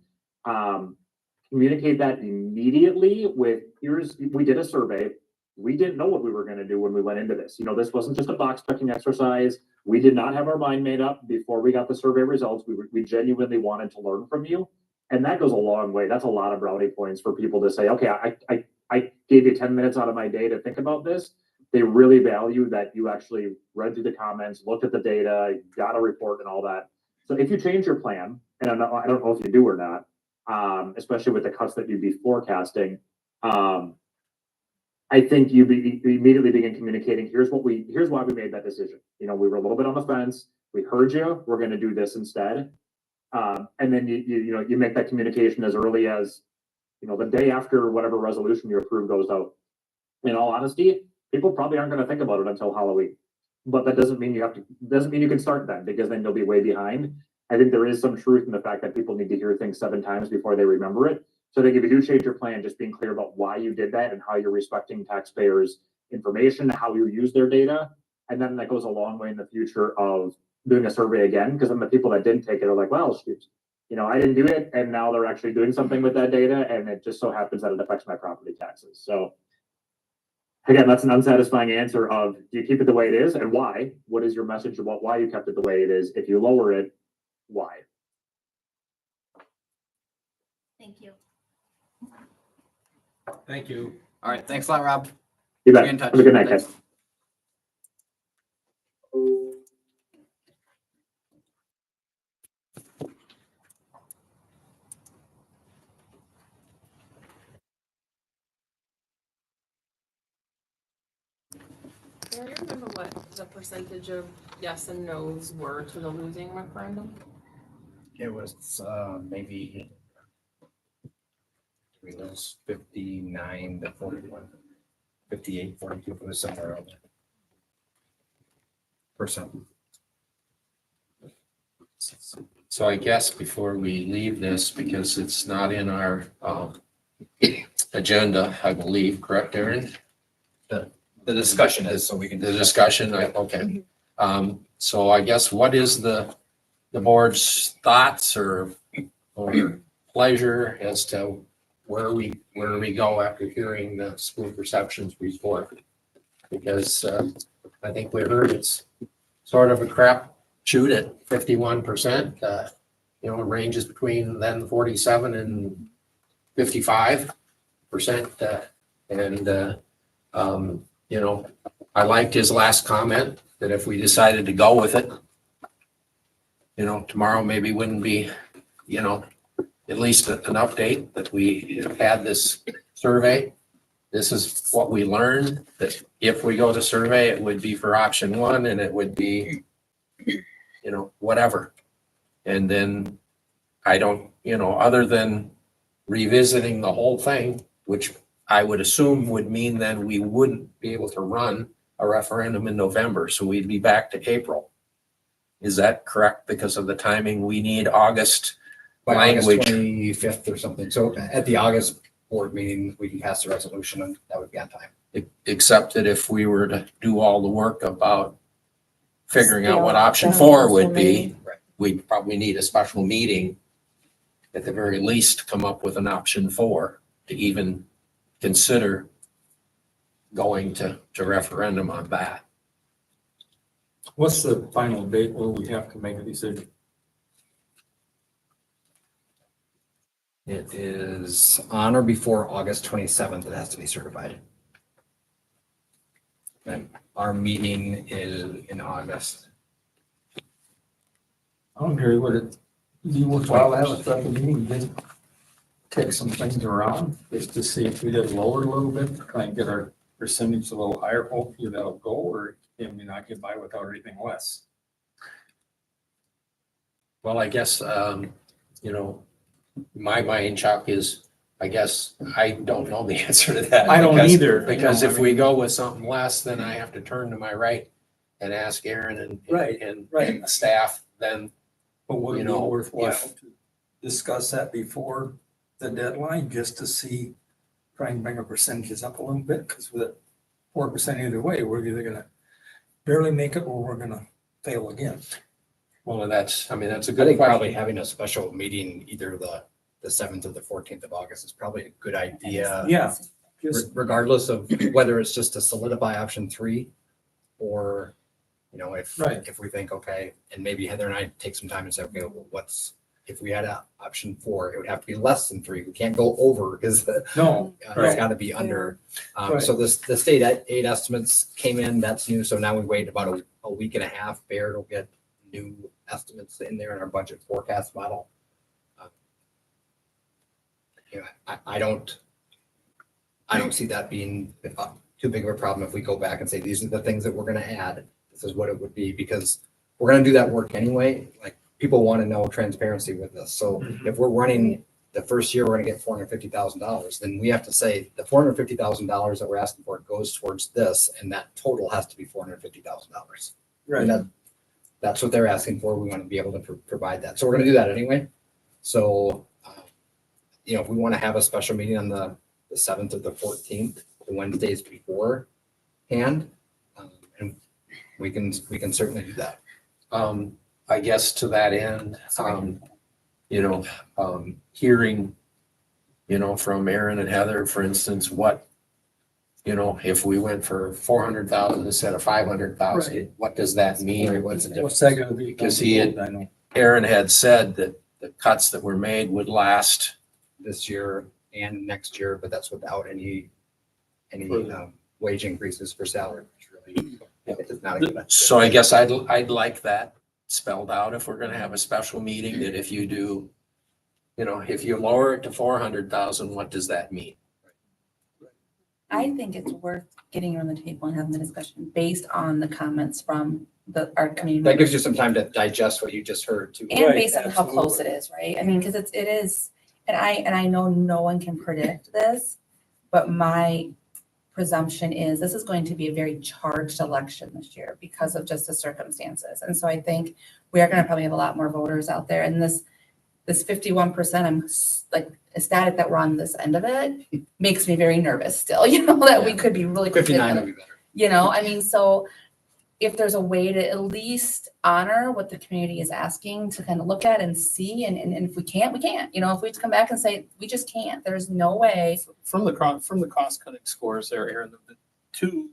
communicate that immediately with, we did a survey. We didn't know what we were going to do when we went into this. This wasn't just a box checking exercise. We did not have our mind made up before we got the survey results. We genuinely wanted to learn from you. And that goes a long way. That's a lot of brownie points for people to say, okay, I gave you 10 minutes out of my day to think about this. They really value that you actually read through the comments, looked at the data, got a report and all that. So if you change your plan, and I don't know if you do or not, especially with the cuts that you'd be forecasting, I think you immediately begin communicating, here's why we made that decision. We were a little bit on the fence. We heard you. We're going to do this instead. And then you make that communication as early as, the day after whatever resolution you approve goes out. In all honesty, people probably aren't going to think about it until Halloween. But that doesn't mean you can start then, because then you'll be way behind. I think there is some truth in the fact that people need to hear things 7 times before they remember it. So I think if you do change your plan, just being clear about why you did that and how you're respecting taxpayers' information, how you use their data. And then that goes a long way in the future of doing a survey again, because then the people that didn't take it are like, well, shoot, I didn't do it. And now they're actually doing something with that data. And it just so happens that it affects my property taxes. So again, that's an unsatisfying answer of, do you keep it the way it is and why? What is your message about why you kept it the way it is? If you lower it, why? Thank you. Thank you. All right, thanks a lot, Rob. You bet. Be in touch. Have a good night, Thanks. guys. Do you remember what the percentage of yes and no's were to the losing referendum? It was maybe it was 59 to 41, 58, 42, it was somewhere around there. Percent. So I guess before we leave this, because it's not in our agenda, I believe, correct, Aaron? The discussion is so we can. The discussion, okay. So I guess what is the board's thoughts or pleasure as to where we go after hearing the school perceptions report? Because I think we heard it's sort of a crap shoot at 51%. It ranges between then 47 and 55%. I liked his last comment that if we decided to go with it, tomorrow maybe wouldn't be, at least an update that we had this survey. This is what we learned, that if we go to survey, it would be for option 1 and it would be, whatever. And then I don't, other than revisiting the whole thing, which I would assume would mean then we wouldn't be able to run a referendum in November. So we'd be back to April. Is that correct? Because of the timing, we need August By language. August 25th or something. So at the August board meeting, we can pass the resolution and that would be on time. Except that if we were to do all the work about figuring out what option 4 would be, Right. we'd probably need a special meeting at the very least to come up with an option 4 to even consider going to referendum on that. What's the final date where we have to make a decision? It is on or before August 27th. It has to be certified. And our meeting is in August. I don't care what it, you worthwhile have a special meeting, then take some things around, just to see if we did lower a little bit, try and get our percentage a little higher, hopefully that'll go, or I mean, I could buy without anything less. Well, I guess, you know, my mind, Chuck, is, I guess, I don't know the answer to that. I don't because- either. Because No, I if we mean- go with something less, then I have to turn to my right and ask Aaron Right, and right. the staff, then, But would You it be know, worthwhile if- to discuss that before the deadline, just to see, try and bring our percentages up a little bit? Because with 4% either way, we're either gonna barely make it or we're gonna fail again. well, that's, I mean, that's a I good think probably question. having a special meeting, either the 7th or the 14th of August is probably a good idea. Yeah, just, Regardless of whether it's just to solidify option 3 or, you know, if Right. we think, okay, and maybe Heather and I take some time and say, okay, well, if we had a option 4, it would have to be less than 3. We can't go over because no, it's Right. got to be under. Right. So the state aid estimates came in, that's new. So now we wait about a week and a half. Baird will get new estimates in there in our budget forecast model. You know, I don't see that being too big of a problem if we go back and say, these are the things that we're going to add. This is what it would be, because we're going to do that work anyway. Like, people want to know transparency with this. So if we're running the first year, we're going to get $450,000, then we have to say the $450,000 that we're asking for goes towards this, and that total has to be $450,000. right. And that's what they're asking for. We want to be able to provide that. So we're going to do that anyway. So, you know, if we want to have a special meeting on the 7th or the 14th, the Wednesdays beforehand, and we can certainly do that. I guess to that end, you know, hearing, you know, from Aaron and Heather, for instance, what, you know, if we went for 400,000 instead of 500,000, Right. what does that mean? What's the What's difference? that gonna be? Because he had- I know. Aaron had said that the cuts that were made would last. This year and next year, but that's without any wage increases for salary. Which really is not a good. So I guess I'd like that spelled out if we're gonna have a special meeting, that if you do, you know, if you lower it to 400,000, what does that mean? I think it's worth getting on the table and having the discussion based on the comments from our community. That gives you some time to digest what you just heard too. And Right, based on how close it absolutely. is, right? I mean, because it is, and I know no one can predict this, but my presumption is this is going to be a very charged election this year because of just the circumstances. And so I think we are going to probably have a lot more voters out there. And this 51%, I'm like ecstatic that we're on this end of it, makes me very nervous still, you know, that we could be really. 59 would be better. You know, I mean, so if there's a way to at least honor what the community is asking to kind of look at and see, and if we can't, we can't. You know, if we have to come back and say, we just can't, there's no way. From the cost cutting scores there, Aaron, the two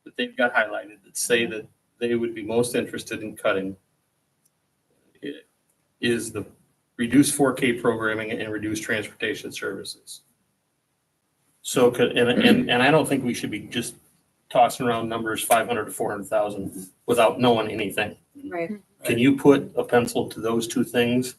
that they've got highlighted that say that they would be most interested in cutting is the reduced 4K programming and reduced transportation services. So and I don't think we should be just tossing around numbers 500 to 400,000 without knowing anything. Right. Can you put a pencil to those two things?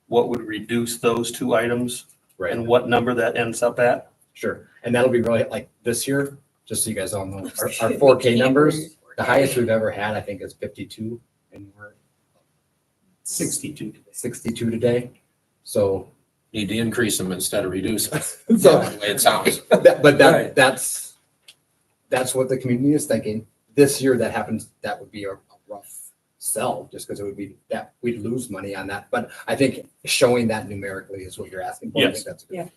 What would reduce those two items Right. and what number that ends up at? Sure. And that'll be really like this year, just so you guys all know, our 4K numbers, the highest we've ever had, I think, is 52, and we're 62. 62 today. So, Need to increase them instead of reduce them. so The way it sounds. Right. that's what the community is thinking. This year that happens, that would be a rough sell, just because it would be that we'd lose money on that. But I think showing that numerically is what you're asking for. I Yes. think that's good. Yeah.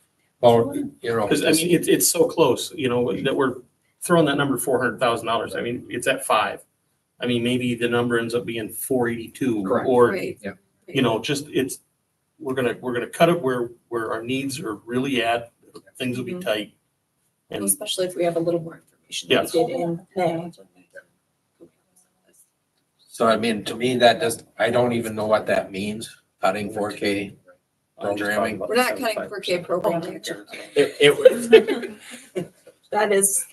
Or, you know. Because I mean, it's so close, you know, that we're throwing that number $400,000. I mean, it's at 5. I mean, maybe the number ends up being 482 Correct. or, Right. you know, just we're gonna cut it where our needs are really at. Things will be Mhm. tight. And Especially if we have a little more information. Yes. Than we did in May. So I mean, to me, that does, I don't even know what that means, cutting 4K programming. We're not cutting 4K programming. It would, That is,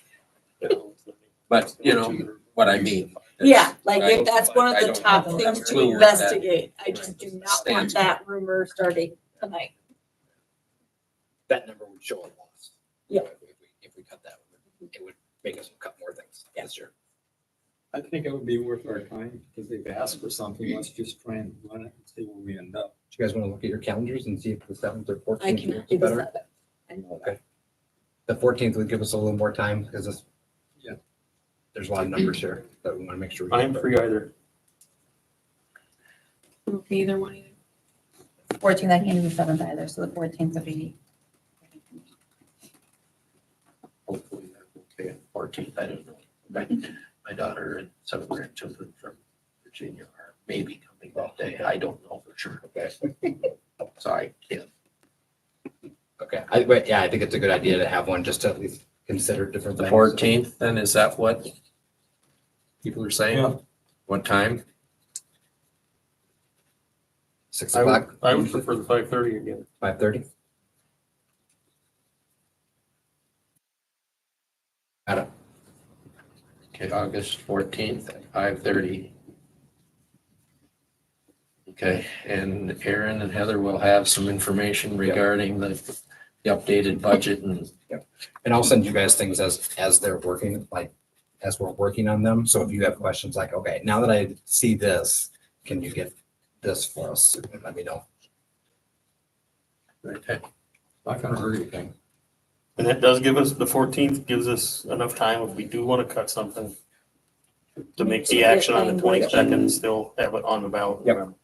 but you know what I mean. yeah, like I if that's one of I the don't top have a things clue to where that investigate, I just do not want stands. that rumor starting tonight. That number would show a loss. Yeah. If we cut that, it would make us cut more things this year. I think it would be worth our time because they've asked for something. Let's just try and run it and see where we end up. Do you guys want to look at your calendars and see if the 7th or 14th? I cannot works do the better? 7th. I know Okay. The 14th would give us a little more time because it's, Yeah. there's a lot of numbers here that we want to make sure. we I'm get. free either. Okay, either one. Either. 14th, I can't do the 7th either, so the 14th would be. Hopefully that's okay. 14th, I don't know. My daughter and some grandchildren from Virginia are maybe coming that day. I don't know for sure. Okay. So I can't. Okay. Yeah, I think it's a good idea to have one just to at least consider different The things. 14th, then is that what people are saying? Yeah. What time? 6 I would, o'clock, I would prefer the 5:30 again. 5:30. Adam, Okay, August 14th at 5:30. Okay, and Aaron and Heather will have some information regarding the updated budget and and I'll send you guys things as they're working, like as we're working on them. So if you have questions like, okay, now that I see this, can you get this for us? Let me know. okay. Not gonna hurt anything. And that does give us, the 14th gives us enough time if we do want to cut something to make the action on the 22nd and still have it on the ballot. Yep.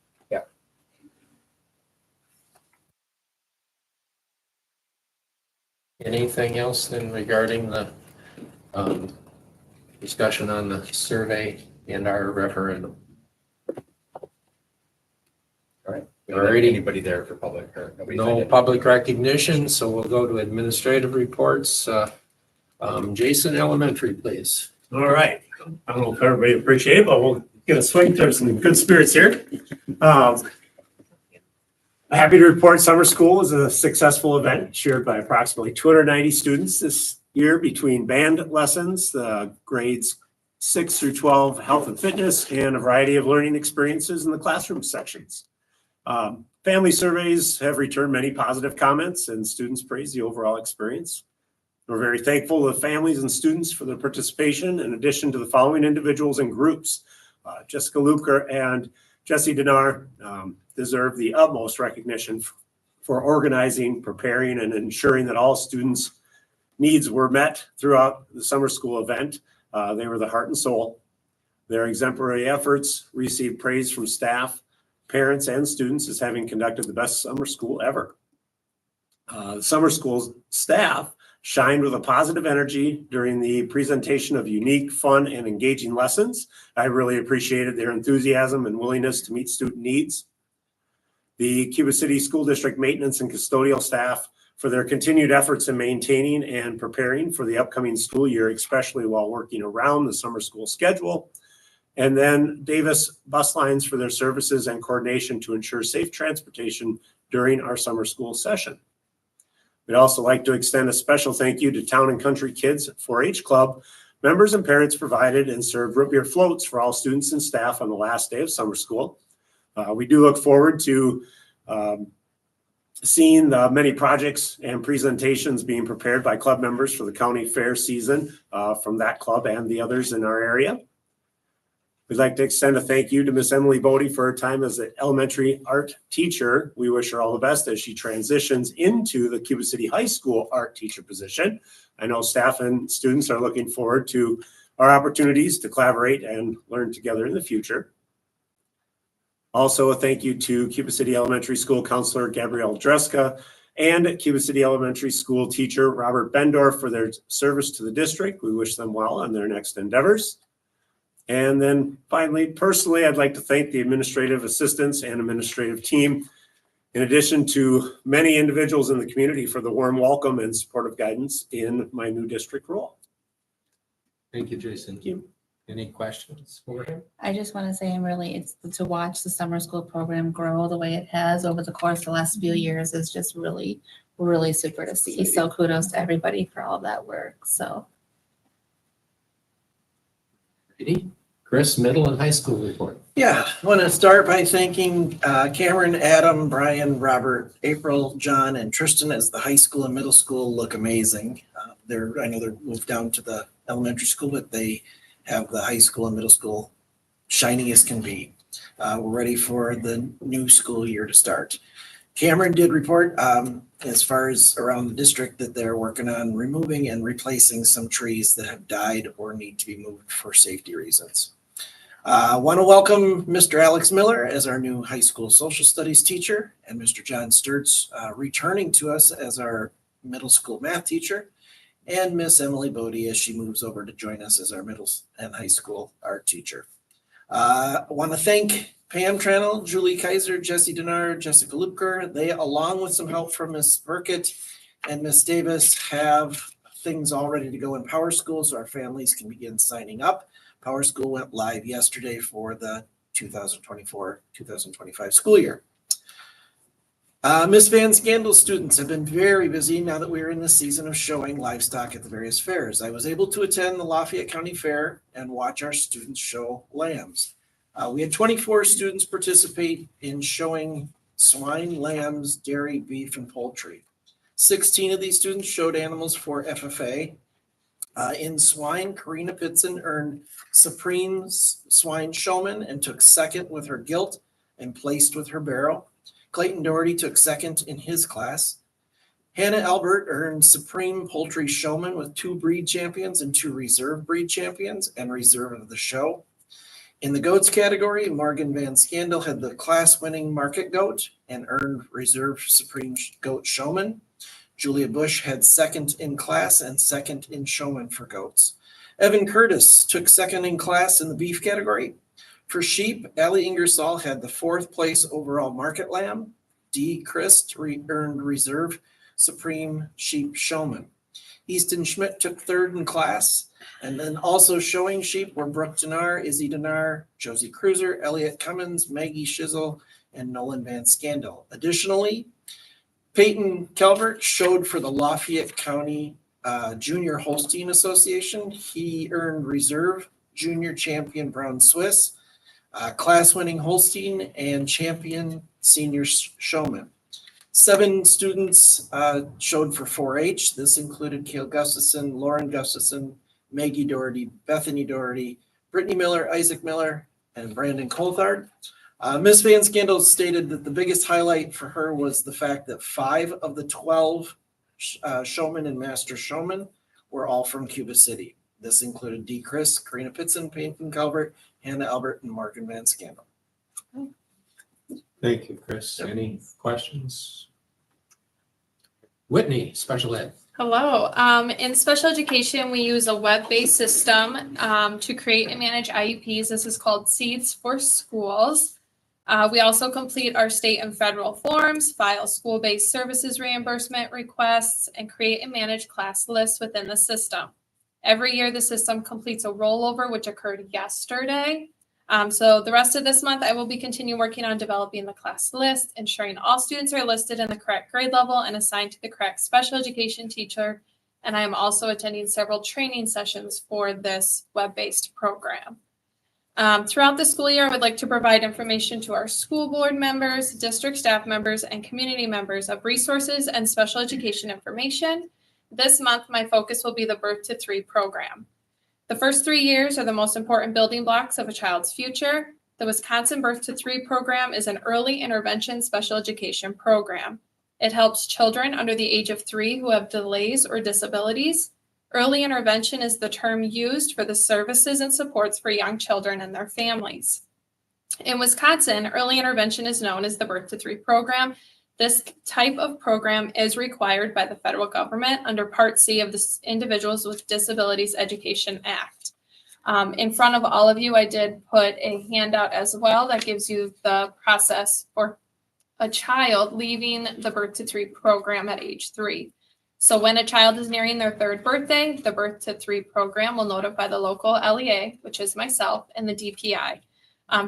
Anything else then regarding the discussion on the survey and our referendum? All right. We don't have Alrighty. Anybody there for public or nobody? No public recognition, so we'll go to administrative reports. Jason Elementary, please. All right. I don't know if everybody appreciate it, but we'll get a swing. There's some good spirits here. Happy to report summer school was a successful event shared by approximately 290 students this year between band lessons, the grades 6 through 12, health and fitness, and a variety of learning experiences in the classroom sections. Family surveys have returned many positive comments and students praise the overall experience. We're very thankful to the families and students for their participation, in addition to the following individuals and groups. Jessica Luker and Jesse Dinar deserve the utmost recognition for organizing, preparing, and ensuring that all students' needs were met throughout the summer school event. They were the heart and soul. Their exemplary efforts received praise from staff, parents, and students as having conducted the best summer school ever. The summer school staff shined with a positive energy during the presentation of unique, fun, and engaging lessons. I really appreciated their enthusiasm and willingness to meet student needs. The Cuba City School District maintenance and custodial staff for their continued efforts in maintaining and preparing for the upcoming school year, especially while working around the summer school schedule. And then Davis Bus Lines for their services and coordination to ensure safe transportation during our summer school session. We'd also like to extend a special thank you to Town and Country Kids 4-H Club. Members and parents provided and served root beer floats for all students and staff on the last day of summer school. We do look forward to seeing the many projects and presentations being prepared by club members for the county fair season from that club and the others in our area. We'd like to extend a thank you to Miss Emily Bodie for her time as an elementary art teacher. We wish her all the best as she transitions into the Cuba City High School art teacher position. I know staff and students are looking forward to our opportunities to collaborate and learn together in the future. Also, a thank you to Cuba City Elementary School Counselor Gabrielle Dreska and Cuba City Elementary School teacher Robert Bendorf for their service to the district. We wish them well on their next endeavors. And then finally, personally, I'd like to thank the administrative assistants and administrative team, in addition to many individuals in the community, for the warm welcome and supportive guidance in my new district role. Thank you, Jason. Thank you. Any questions for him? I just want to say it's to watch the summer school program grow the way it has over the course of the last few years is just really, really super to see. So kudos to everybody for all that work. So. Ready? Chris, middle and high school report. Yeah, I want to start by thanking Cameron, Adam, Brian, Robert, April, John, and Tristan as the high school and middle school look amazing. I know they're moved down to the elementary school, but they have the high school and middle school shiny as can be. We're ready for the new school year to start. Cameron did report as far as around the district that they're working on removing and replacing some trees that have died or need to be moved for safety reasons. I want to welcome Mr. Alex Miller as our new high school social studies teacher and Mr. John Sturts returning to us as our middle school math teacher, and Miss Emily Bodie as she moves over to join us as our middle and high school art teacher. I want to thank Pam Tranel, Julie Kaiser, Jesse Denard, Jessica Lupker. They, along with some help from Miss Burkett and Miss Davis, have things all ready to go in Power School so our families can begin signing up. Power School went live yesterday for the 2024-2025 school year. Miss Van Scandal students have been very busy now that we're in the season of showing livestock at the various fairs. I was able to attend the Lafayette County Fair and watch our students show lambs. We had 24 students participate in showing swine, lambs, dairy, beef, and poultry. 16 of these students showed animals for FFA. In swine, Karina Pitson earned Supreme Swine Showman and took second with her gilt and placed with her barrel. Clayton Doherty took second in his class. Hannah Albert earned Supreme Poultry Showman with 2 breed champions and 2 reserve breed champions and reserve of the show. In the goats category, Morgan Van Scandal had the class-winning market goat and earned reserve Supreme Goat Showman. Julia Bush had second in class and second in showman for goats. Evan Curtis took second in class in the beef category. For sheep, Allie Ingersoll had the 4th place overall market lamb. Dee Christ earned reserve Supreme Sheep Showman. Easton Schmidt took 3rd in class. And then also showing sheep were Brooke Denar, Izzy Denar, Josie Cruiser, Elliot Cummins, Maggie Shizzle, and Nolan Van Scandal. Additionally, Peyton Calvert showed for the Lafayette County Junior Holstein Association. He earned reserve junior champion Brown Swiss, class-winning Holstein, and champion senior showman. 7 students showed for 4-H. This included Cale Gustafson, Lauren Gustafson, Maggie Doherty, Bethany Doherty, Brittany Miller, Isaac Miller, and Brandon Coulthard. Ms. Van Scandal stated that the biggest highlight for her was the fact that 5 of the 12 showmen and master showmen were all from Cuba City. This included Dee Chris, Karina Pitson, Peyton Calvert, Hannah Albert, and Morgan Van Scandal. Thank you, Chris. Any questions? Whitney, special ed. Hello. In special education, we use a web-based system to create and manage IEPs. This is called Seeds for Schools. We also complete our state and federal forms, file school-based services reimbursement requests, and create and manage class lists within the system. Every year, the system completes a rollover, which occurred yesterday. So the rest of this month, I will be continue working on developing the class list, ensuring all students are listed in the correct grade level and assigned to the correct special education teacher. And I am also attending several training sessions for this web-based program. Throughout the school year, I would like to provide information to our school board members, district staff members, and community members of resources and special education information. This month, my focus will be the Birth to 3 program. The first 3 years are the most important building blocks of a child's future. The Wisconsin Birth to 3 program is an early intervention special education program. It helps children under the age of 3 who have delays or disabilities. Early intervention is the term used for the services and supports for young children and their families. In Wisconsin, early intervention is known as the Birth to 3 program. This type of program is required by the federal government under Part C of the Individuals with Disabilities Education Act. In front of all of you, I did put a handout as well that gives you the process for a child leaving the Birth to 3 program at age 3. So when a child is nearing their 3rd birthday, the Birth to 3 program will notify the local LEA, which is myself, and the DPI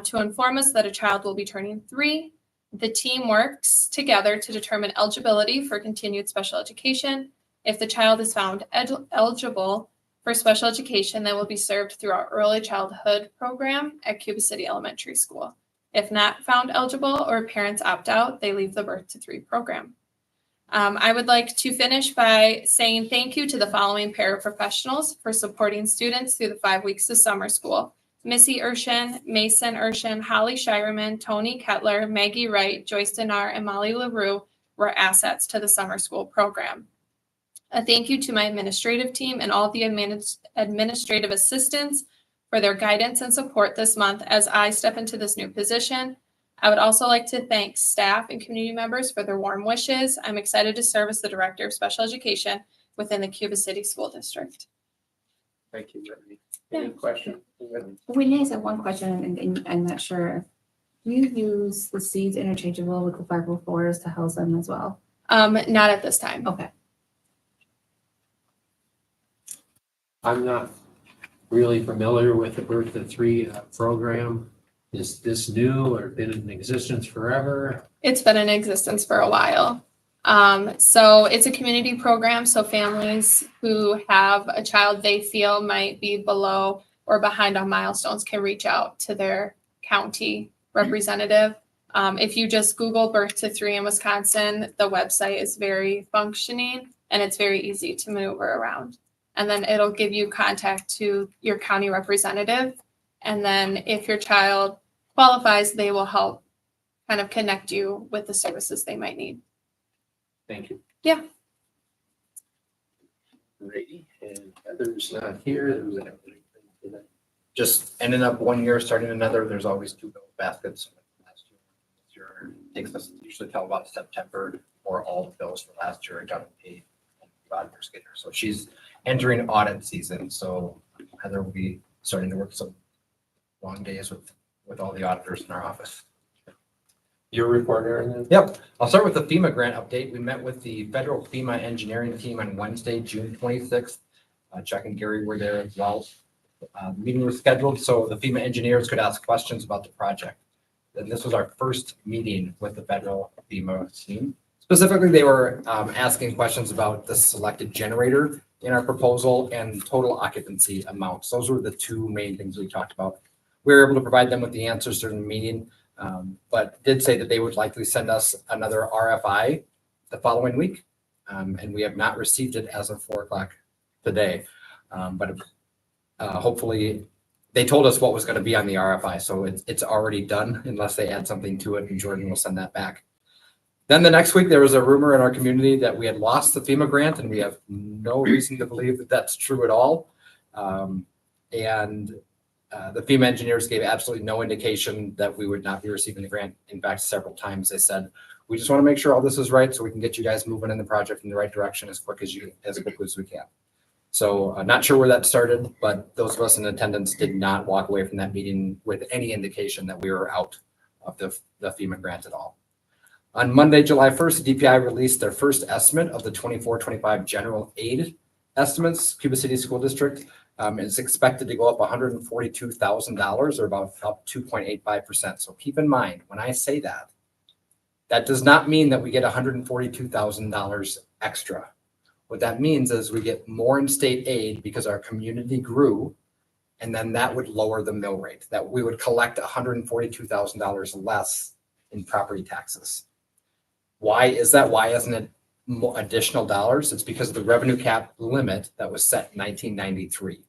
to inform us that a child will be turning 3. The team works together to determine eligibility for continued special education. If the child is found eligible for special education, they will be served through our early childhood program at Cuba City Elementary School. If not found eligible or parents opt out, they leave the Birth to 3 program. I would like to finish by saying thank you to the following paraprofessionals for supporting students through the 5 weeks of summer school. Missy Urshan, Mason Urshan, Holly Shireman, Tony Kettler, Maggie Wright, Joyce Denar, and Molly LaRue were assets to the summer school program. A thank you to my administrative team and all the administrative assistants for their guidance and support this month as I step into this new position. I would also like to thank staff and community members for their warm wishes. I'm excited to serve as the Director of Special Education within the Cuba City School District. Thank you, Brittany. Any question? Whitney has one question, and I'm not sure. Do you use the seeds interchangeable with the 504s to house them as well? Not at this time. Okay. I'm not really familiar with the Birth to Three program. Is this new or been in existence forever? It's been in existence for a while. So it's a community program. So families who have a child they feel might be below or behind on milestones can reach out to their county representative. If you just Google Birth to Three in Wisconsin, the website is very functioning and it's very easy to maneuver around. And then it'll give you contact to your county representative. And then if your child qualifies, they will help kind of connect you with the services they might need. Thank you. Yeah. Alrighty, and Heather's not here. There was a- Just ending up one year, starting another, there's always two bill baskets. Last year takes us usually till about September for all the bills for last year got paid. And the auditors get her. So she's entering audit season, so Heather will be starting to work some long days with all the auditors in our office. Your report, Aaron? Yep, I'll start with the FEMA grant update. We met with the federal FEMA engineering team on Wednesday, June 26th. Chuck and Gary were there as well. The meeting was scheduled so the FEMA engineers could ask questions about the project. And this was our first meeting with the federal FEMA team. Specifically, they were asking questions about the selected generator in our proposal and total occupancy amounts. Those were the two main things we talked about. We were able to provide them with the answers during the meeting, but did say that they would likely send us another RFI the following week. And we have not received it as of 4:00 today. But hopefully they told us what was going to be on the RFI. So it's already done unless they add something to it and Jordan will send that back. Then the next week, there was a rumor in our community that we had lost the FEMA grant, and we have no reason to believe that that's true at all. The FEMA engineers gave absolutely no indication that we would not be receiving the grant. In fact, several times they said, we just want to make sure all this is right so we can get you guys moving in the project in the right direction as quickly as we can. So I'm not sure where that started, but those of us in attendance did not walk away from that meeting with any indication that we were out of the FEMA grant at all. On Monday, July 1st, the DPI released their first estimate of the 24-25 general aid estimates. Cuba City School District is expected to go up $142,000 or about up 2.85%. So keep in mind, when I say that, that does not mean that we get $142,000 extra. What that means is we get more in state aid because our community grew, and then that would lower the mill rate, that we would collect $142,000 less in property taxes. Why is that? Why isn't it additional dollars? It's because of the revenue cap limit that was set in 1993.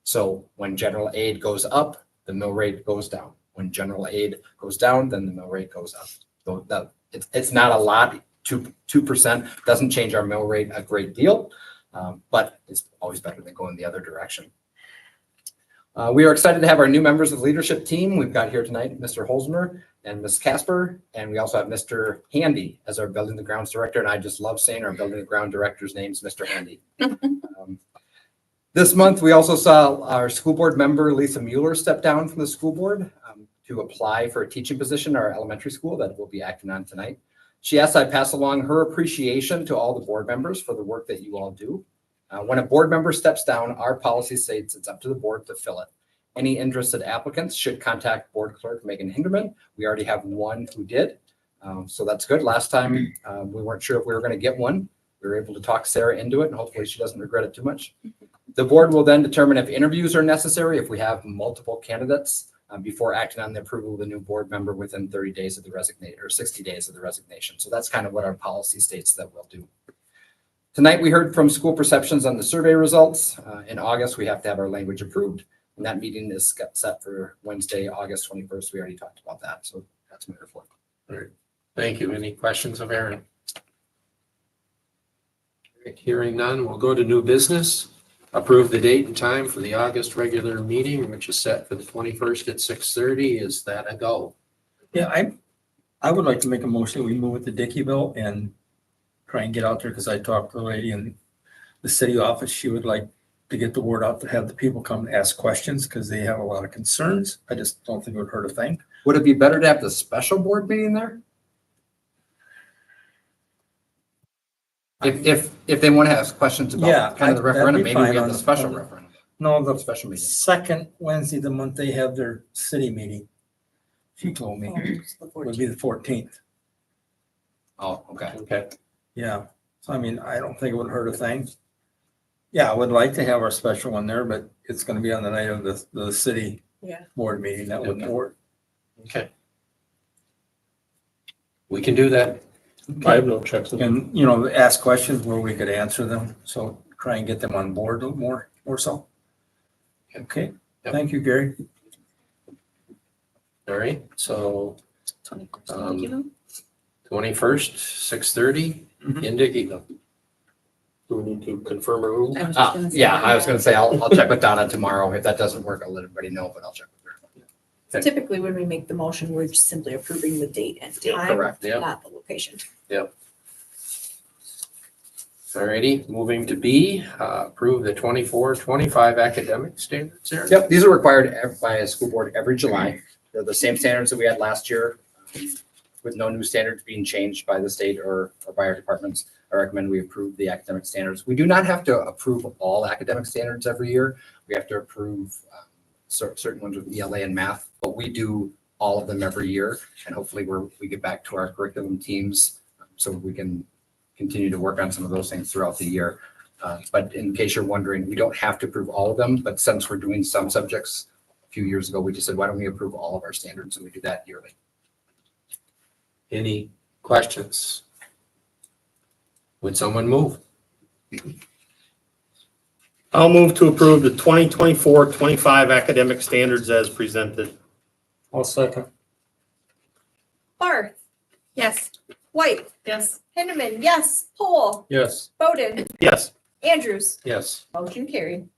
So when general aid goes up, the mill rate goes down. When general aid goes down, then the mill rate goes up. So it's not a lot. 2% doesn't change our mill rate a great deal, but it's always better than going the other direction. We are excited to have our new members of the leadership team. We've got here tonight Mr. Holzmer and Ms. Casper, and we also have Mr. Handy as our Building the Grounds Director, and I just love saying our Building the Ground Director's name is Mr. Handy. This month, we also saw our school board member, Lisa Mueller, step down from the school board to apply for a teaching position at our elementary school that we'll be acting on tonight. She asked I pass along her appreciation to all the board members for the work that you all do. When a board member steps down, our policy states it's up to the board to fill it. Any interested applicants should contact board clerk Megan Hinderman. We already have one who did, so that's good. Last time we weren't sure if we were going to get one. We were able to talk Sarah into it, and hopefully she doesn't regret it too much. The board will then determine if interviews are necessary. If we have multiple candidates, before acting on the approval of the new board member within 30 days of the resignation or 60 days of the resignation. So that's kind of what our policy states that we'll do. Tonight, we heard from school perceptions on the survey results. In August, we have to have our language approved, and that meeting is set for Wednesday, August 21st. We already talked about that, so that's my report. All right. Thank you. Any questions of Aaron? All right, hearing none, we'll go to new business. Approve the date and time for the August regular meeting, which is set for the 21st at 6:30. Is that a go? Yeah, I would like to make a motion, we move it to Dickeyville and try and get out there, because I talked to the lady in the city office. She would like to get the word out to have the people come and ask questions, because they have a lot of concerns. I just don't think it would hurt a thing. Would it be better to have the special board meeting there? If they want to ask questions Yeah, about kind of the that'd referendum, be maybe we fine have on the the- special on the- referendum, No, the special meeting. second Wednesday of the month, they have their city meeting. She told me would be the 14th. Oh, okay. Okay. Yeah, so I mean, I don't think it would hurt a thing. Yeah, I would like to have our special one there, but it's gonna be on the night of the city board meeting. That wouldn't Okay. work. Okay. We can do that. I have no checks. And, ask questions where we could answer them, so try and get them on board a little more or so. Okay, Yep. thank you, Gary. All right, so 21st, 6:30 Mhm. in Dickeyville. Do we need to confirm a room? Yeah, I was gonna say, I'll check with Donna tomorrow. If that doesn't work, I'll let everybody know, but I'll check with her. Typically, when we make the motion, we're just simply approving the date and time, Correct, yeah. not the location. Alrighty, moving to B, approve the 24-25 academic standards there. Yep, these are required by a school board every July. They're the same standards that we had last year, with no new standards being changed by the state or by our departments. I recommend we approve the academic standards. We do not have to approve all academic standards every year. We have to approve certain ones with ELA and math, but we do all of them every year. And hopefully we get back to our curriculum teams so we can continue to work on some of those things throughout the year. But in case you're wondering, we don't have to approve all of them, but since we're doing some subjects, a few years ago, we just said, why don't we approve all of our standards? And we do that yearly. Any questions? Would someone move? I'll move to approve the 2024-25 academic standards as presented. I'll second. Barth, Yes. White, Yes. Hindeman, yes, Poole, Yes. Bowden, Yes. Andrews, Yes. motion carried.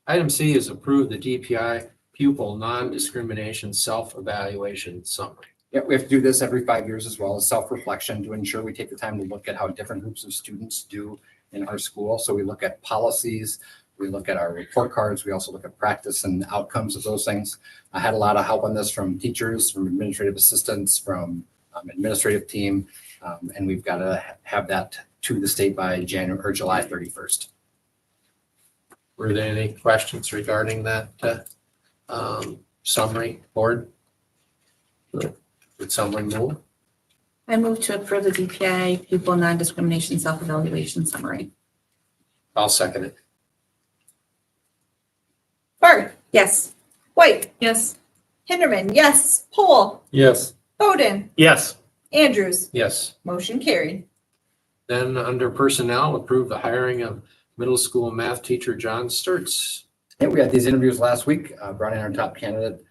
Item C is approve the DPI pupil non-discrimination self-evaluation summary. Yeah, we have to do this every 5 years as well as self-reflection to ensure we take the time to look at how different groups of students do in our school. So we look at policies, we look at our report cards, we also look at practice and outcomes of those things. I had a lot of help on this from teachers, from administrative assistants, from administrative team, and we've got to have that to the state by January or July 31st. Were there any questions regarding that summary, board? Would someone move? I move to approve the DPI pupil non-discrimination self-evaluation summary. I'll second it. Barth, Yes. White, Yes. Hinderman, yes, Poole, Yes. Bowden, Yes. Andrews, Yes. motion carried. Then under personnel, approve the hiring of middle school math teacher John Sturts. Yeah, we had these interviews last week, brought in our top candidate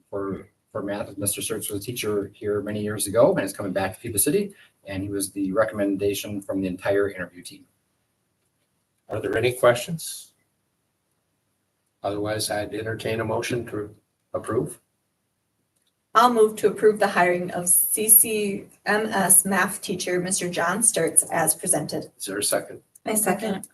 for math. Mr. Sturts was a teacher here many years ago and is coming back to Cuba City, and he was the recommendation from the entire interview team. Are there any questions? Otherwise, I'd entertain a motion to approve. I'll move to approve the hiring of CCMS math teacher, Mr. John Sturts, as presented. Is there a second? I second.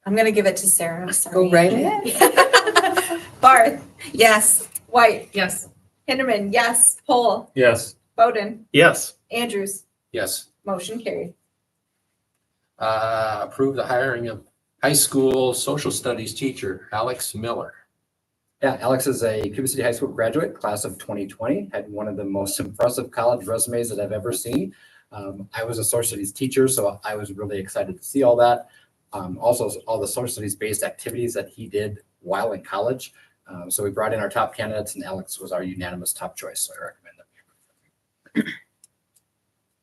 I'm gonna give it to Sarah, I'm sorry. Go right ahead. Barth, Yes. White, Yes. Hinderman, yes, Poole, Yes. Bowden, Yes. Andrews, Yes. motion carried. Approve the hiring of high school social studies teacher Alex Miller. Yeah, Alex is a Cuba City High School graduate, class of 2020, had one of the most impressive college resumes that I've ever seen. I was a social studies teacher, so I was really excited to see all that. Also, all the social studies based activities that he did while in college. So we brought in our top candidates and Alex was our unanimous top choice. So I recommend it.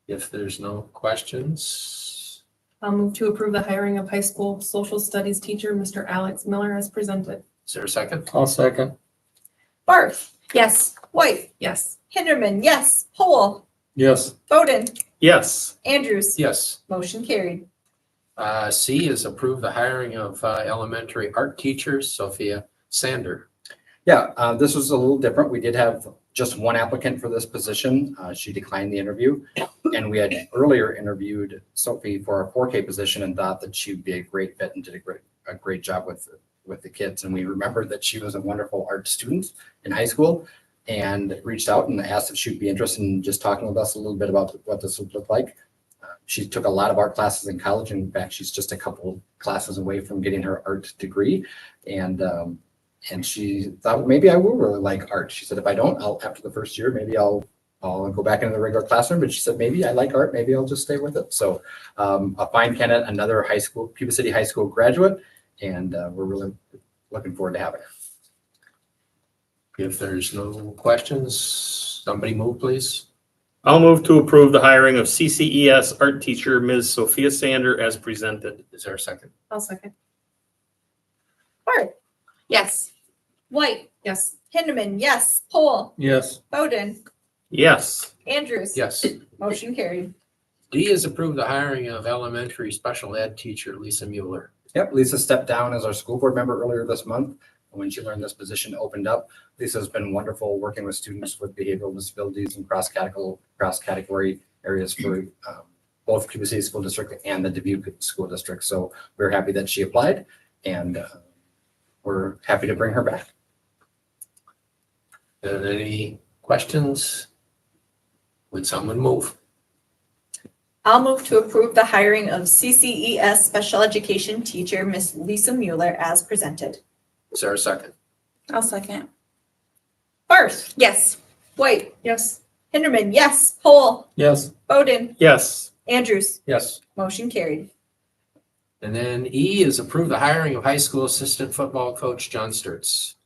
If there's no questions, I'll move to approve the hiring of high school social studies teacher, Mr. Alex Miller, as presented. is there a second? I'll second. Barth, Yes. White, Yes. Hinderman, yes, Poole, Yes. Bowden, Yes. Andrews. Yes. Motion carried. C is approve the hiring of elementary art teacher, Sophia Sander. Yeah, this was a little different. We did have just one applicant for this position. She declined the interview. And we had earlier interviewed Sophie for a 4K position and thought that she'd be a great fit and did a great job with the kids. And we remembered that she was a wonderful art student in high school and reached out and asked if she'd be interested in just talking with us a little bit about what this would look like. She took a lot of art classes in college. In fact, she's just a couple classes away from getting her art degree. And she thought, maybe I will really like art. She said, if I don't, after the first year, maybe I'll go back into the regular classroom. But she said, maybe I like art. Maybe I'll just stay with it. So a fine candidate, another high school, Cuba City High School graduate. And we're really looking forward to having her. If there's no questions, somebody move, please. I'll move to approve the hiring of CCES art teacher, Ms. Sophia Sander, as presented. Is there a second? I'll second. Barth, Yes. White, Yes. Hinderman, yes, Poole, Yes. Bowden, Yes. Andrews. Yes. Motion carried. D is approve the hiring of elementary special ed teacher, Lisa Mueller. Yep, Lisa stepped down as our school board member earlier this month. When she learned this position opened up, Lisa's been wonderful working with students with behavioral disabilities and cross-category areas for both Cuba City School District and the Dubuque School District. So we're happy that she applied and we're happy to bring her back. Any questions? Would someone move? I'll move to approve the hiring of CCES special education teacher, Miss Lisa Mueller, as presented. Is there a second? I'll second. Barth, Yes. White, Yes. Hinderman, yes, Poole, Yes. Bowden, Yes. Andrews. Yes. Motion carried. And then E is approve the hiring of high school assistant football coach, John Sturts.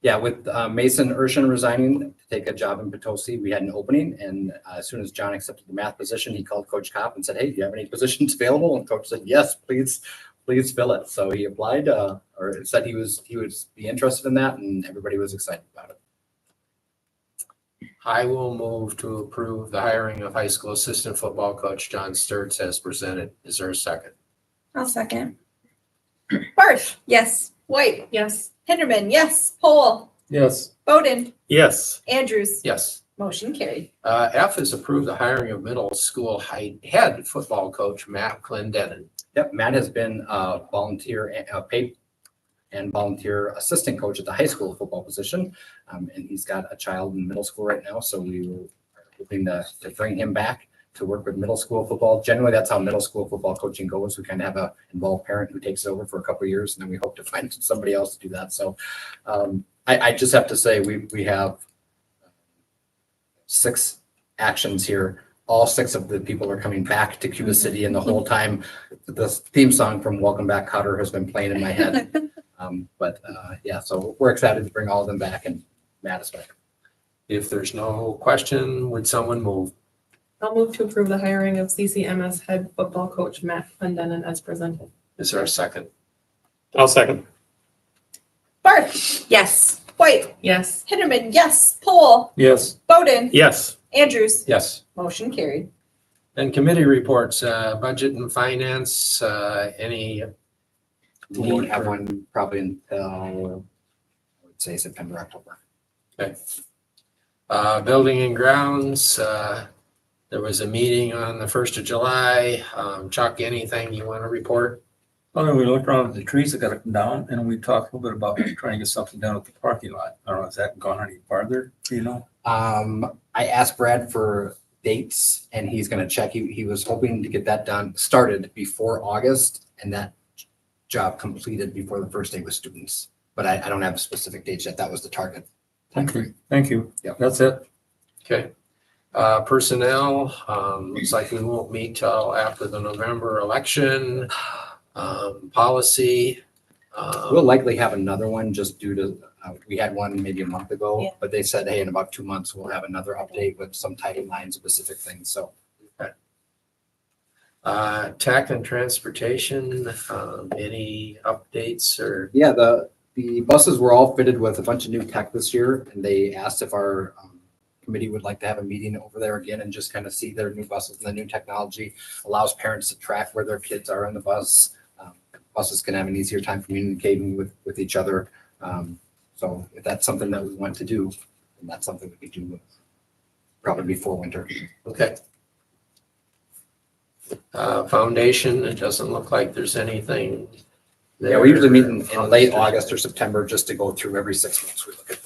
Yeah, with Mason Urshan resigning to take a job in Potosi, we had an opening. And as soon as John accepted the math position, he called Coach Kopp and said, hey, do you have any positions available? And Coach said, yes, please fill it. So he applied or said he would be interested in that, and everybody was excited about it. I will move to approve the hiring of high school assistant football coach, John Sturts, as presented. Is there a second? I'll second. Barth, Yes. White, Yes. Hinderman, yes, Poole, Yes. Bowden, Yes. Andrews. Yes. Motion carried. F is approve the hiring of middle school head football coach, Matt Clendenin. Yep, Matt has been a volunteer, paid and volunteer assistant coach at the high school football position. And he's got a child in middle school right now. So we were hoping to bring him back to work with middle school football. Generally, that's how middle school football coaching goes. We kind of have a involved parent who takes over for a couple of years, and then we hope to find somebody else to do that. So I just have to say we have 6 actions here. All 6 of the people are coming back to Cuba City, and the whole time the theme song from Welcome Back, Cotter has been playing in my head. Yeah, so we're excited to bring all of them back, and Matt is back. If there's no question, would someone move? I'll move to approve the hiring of CCMS head football coach, Matt Clendenin, as presented. Is there a second? I'll second. Barth, Yes. White, Yes. Hinderman, yes, Poole, Yes. Bowden, Yes. Andrews. Yes. Motion carried. And committee reports, budget and finance, any? We won't have one probably until, I would say, September, October. Okay. Building and grounds, there was a meeting on the 1st of July. Chuck, anything you want to report? Well, we looked around at the trees that got to come down, and we talked a little bit about trying to get something done at the parking lot. I don't know, has that gone any farther, do you know? I asked Brad for dates, and he's going to check. He was hoping to get that started before August, and that job completed before the first day with students. But I don't have specific dates yet. That was the target. Thank you. Yep. That's it. Okay. Personnel, looks like we won't meet till after the November election. Policy. We'll likely have another one just due to We had one maybe a month ago, Yeah. but they said, hey, in about 2 months, we'll have another update with some timelines, specific things. So Tech and transportation, any updates or? yeah, the buses were all fitted with a bunch of new tech this year, and they asked if our committee would like to have a meeting over there again and just kind of see their new buses and the new technology allows parents to track where their kids are in the bus. Buses can have an easier time communicating with each other. So if that's something that we want to do, then that's something we could do probably before winter. Okay. Foundation, it doesn't look like there's anything there. Yeah, we usually meet in late August or September just to go through every 6 months. We look at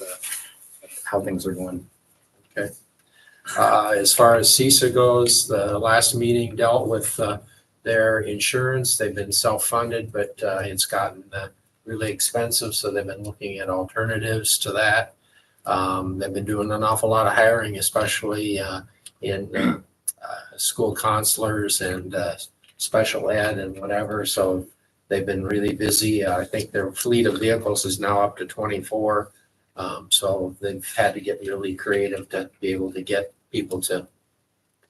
how things are going. Okay. As far as CISA goes, the last meeting dealt with their insurance. They've been self-funded, but it's gotten really expensive, so they've been looking at alternatives to that. They've been doing an awful lot of hiring, especially in school counselors and special ed and whatever. So they've been really busy. I think their fleet of vehicles is now up to 24. So they've had to get really creative to be able to get people to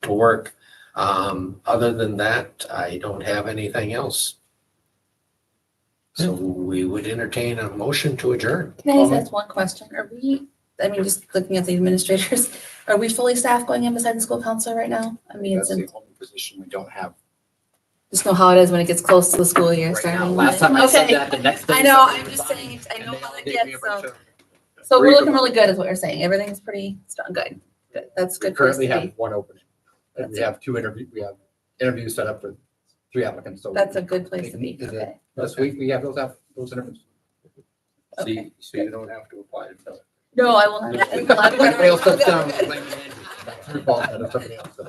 work. Other than that, I don't have anything else. So we would entertain a motion to adjourn. Can I just ask one question? Are we, I mean, just looking at the administrators, are we fully staffed going in beside the school counselor right now? I mean, That's it's the only position we don't have just know how it is when it gets close to the school year right now. starting. Last time I said Okay. that, the next day. I know, somebody I'm just resigned, saying, I and know they how all it gave me gets, a bunch so. of So we're grief looking about really good is what you're saying. Everything's pretty strong, good. Good. That's a We good place currently to have be. one opening. And we have we have interviews set up for 3 applicants. So That's a good place to be. Is it- Okay. This week we have those interviews. Okay. So you don't have to apply to fill it. No, I will not. Somebody else sits down. Okay. That's your fault, that if somebody else does.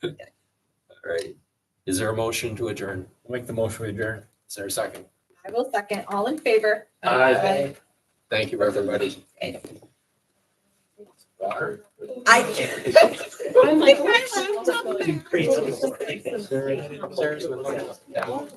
All right. Is there a motion to adjourn? Make the motion, we adjourn. Is there a second? I will second. All in favor? Aye. Thank you, everybody. I. I'm like, I left something. Sarah's been looking down.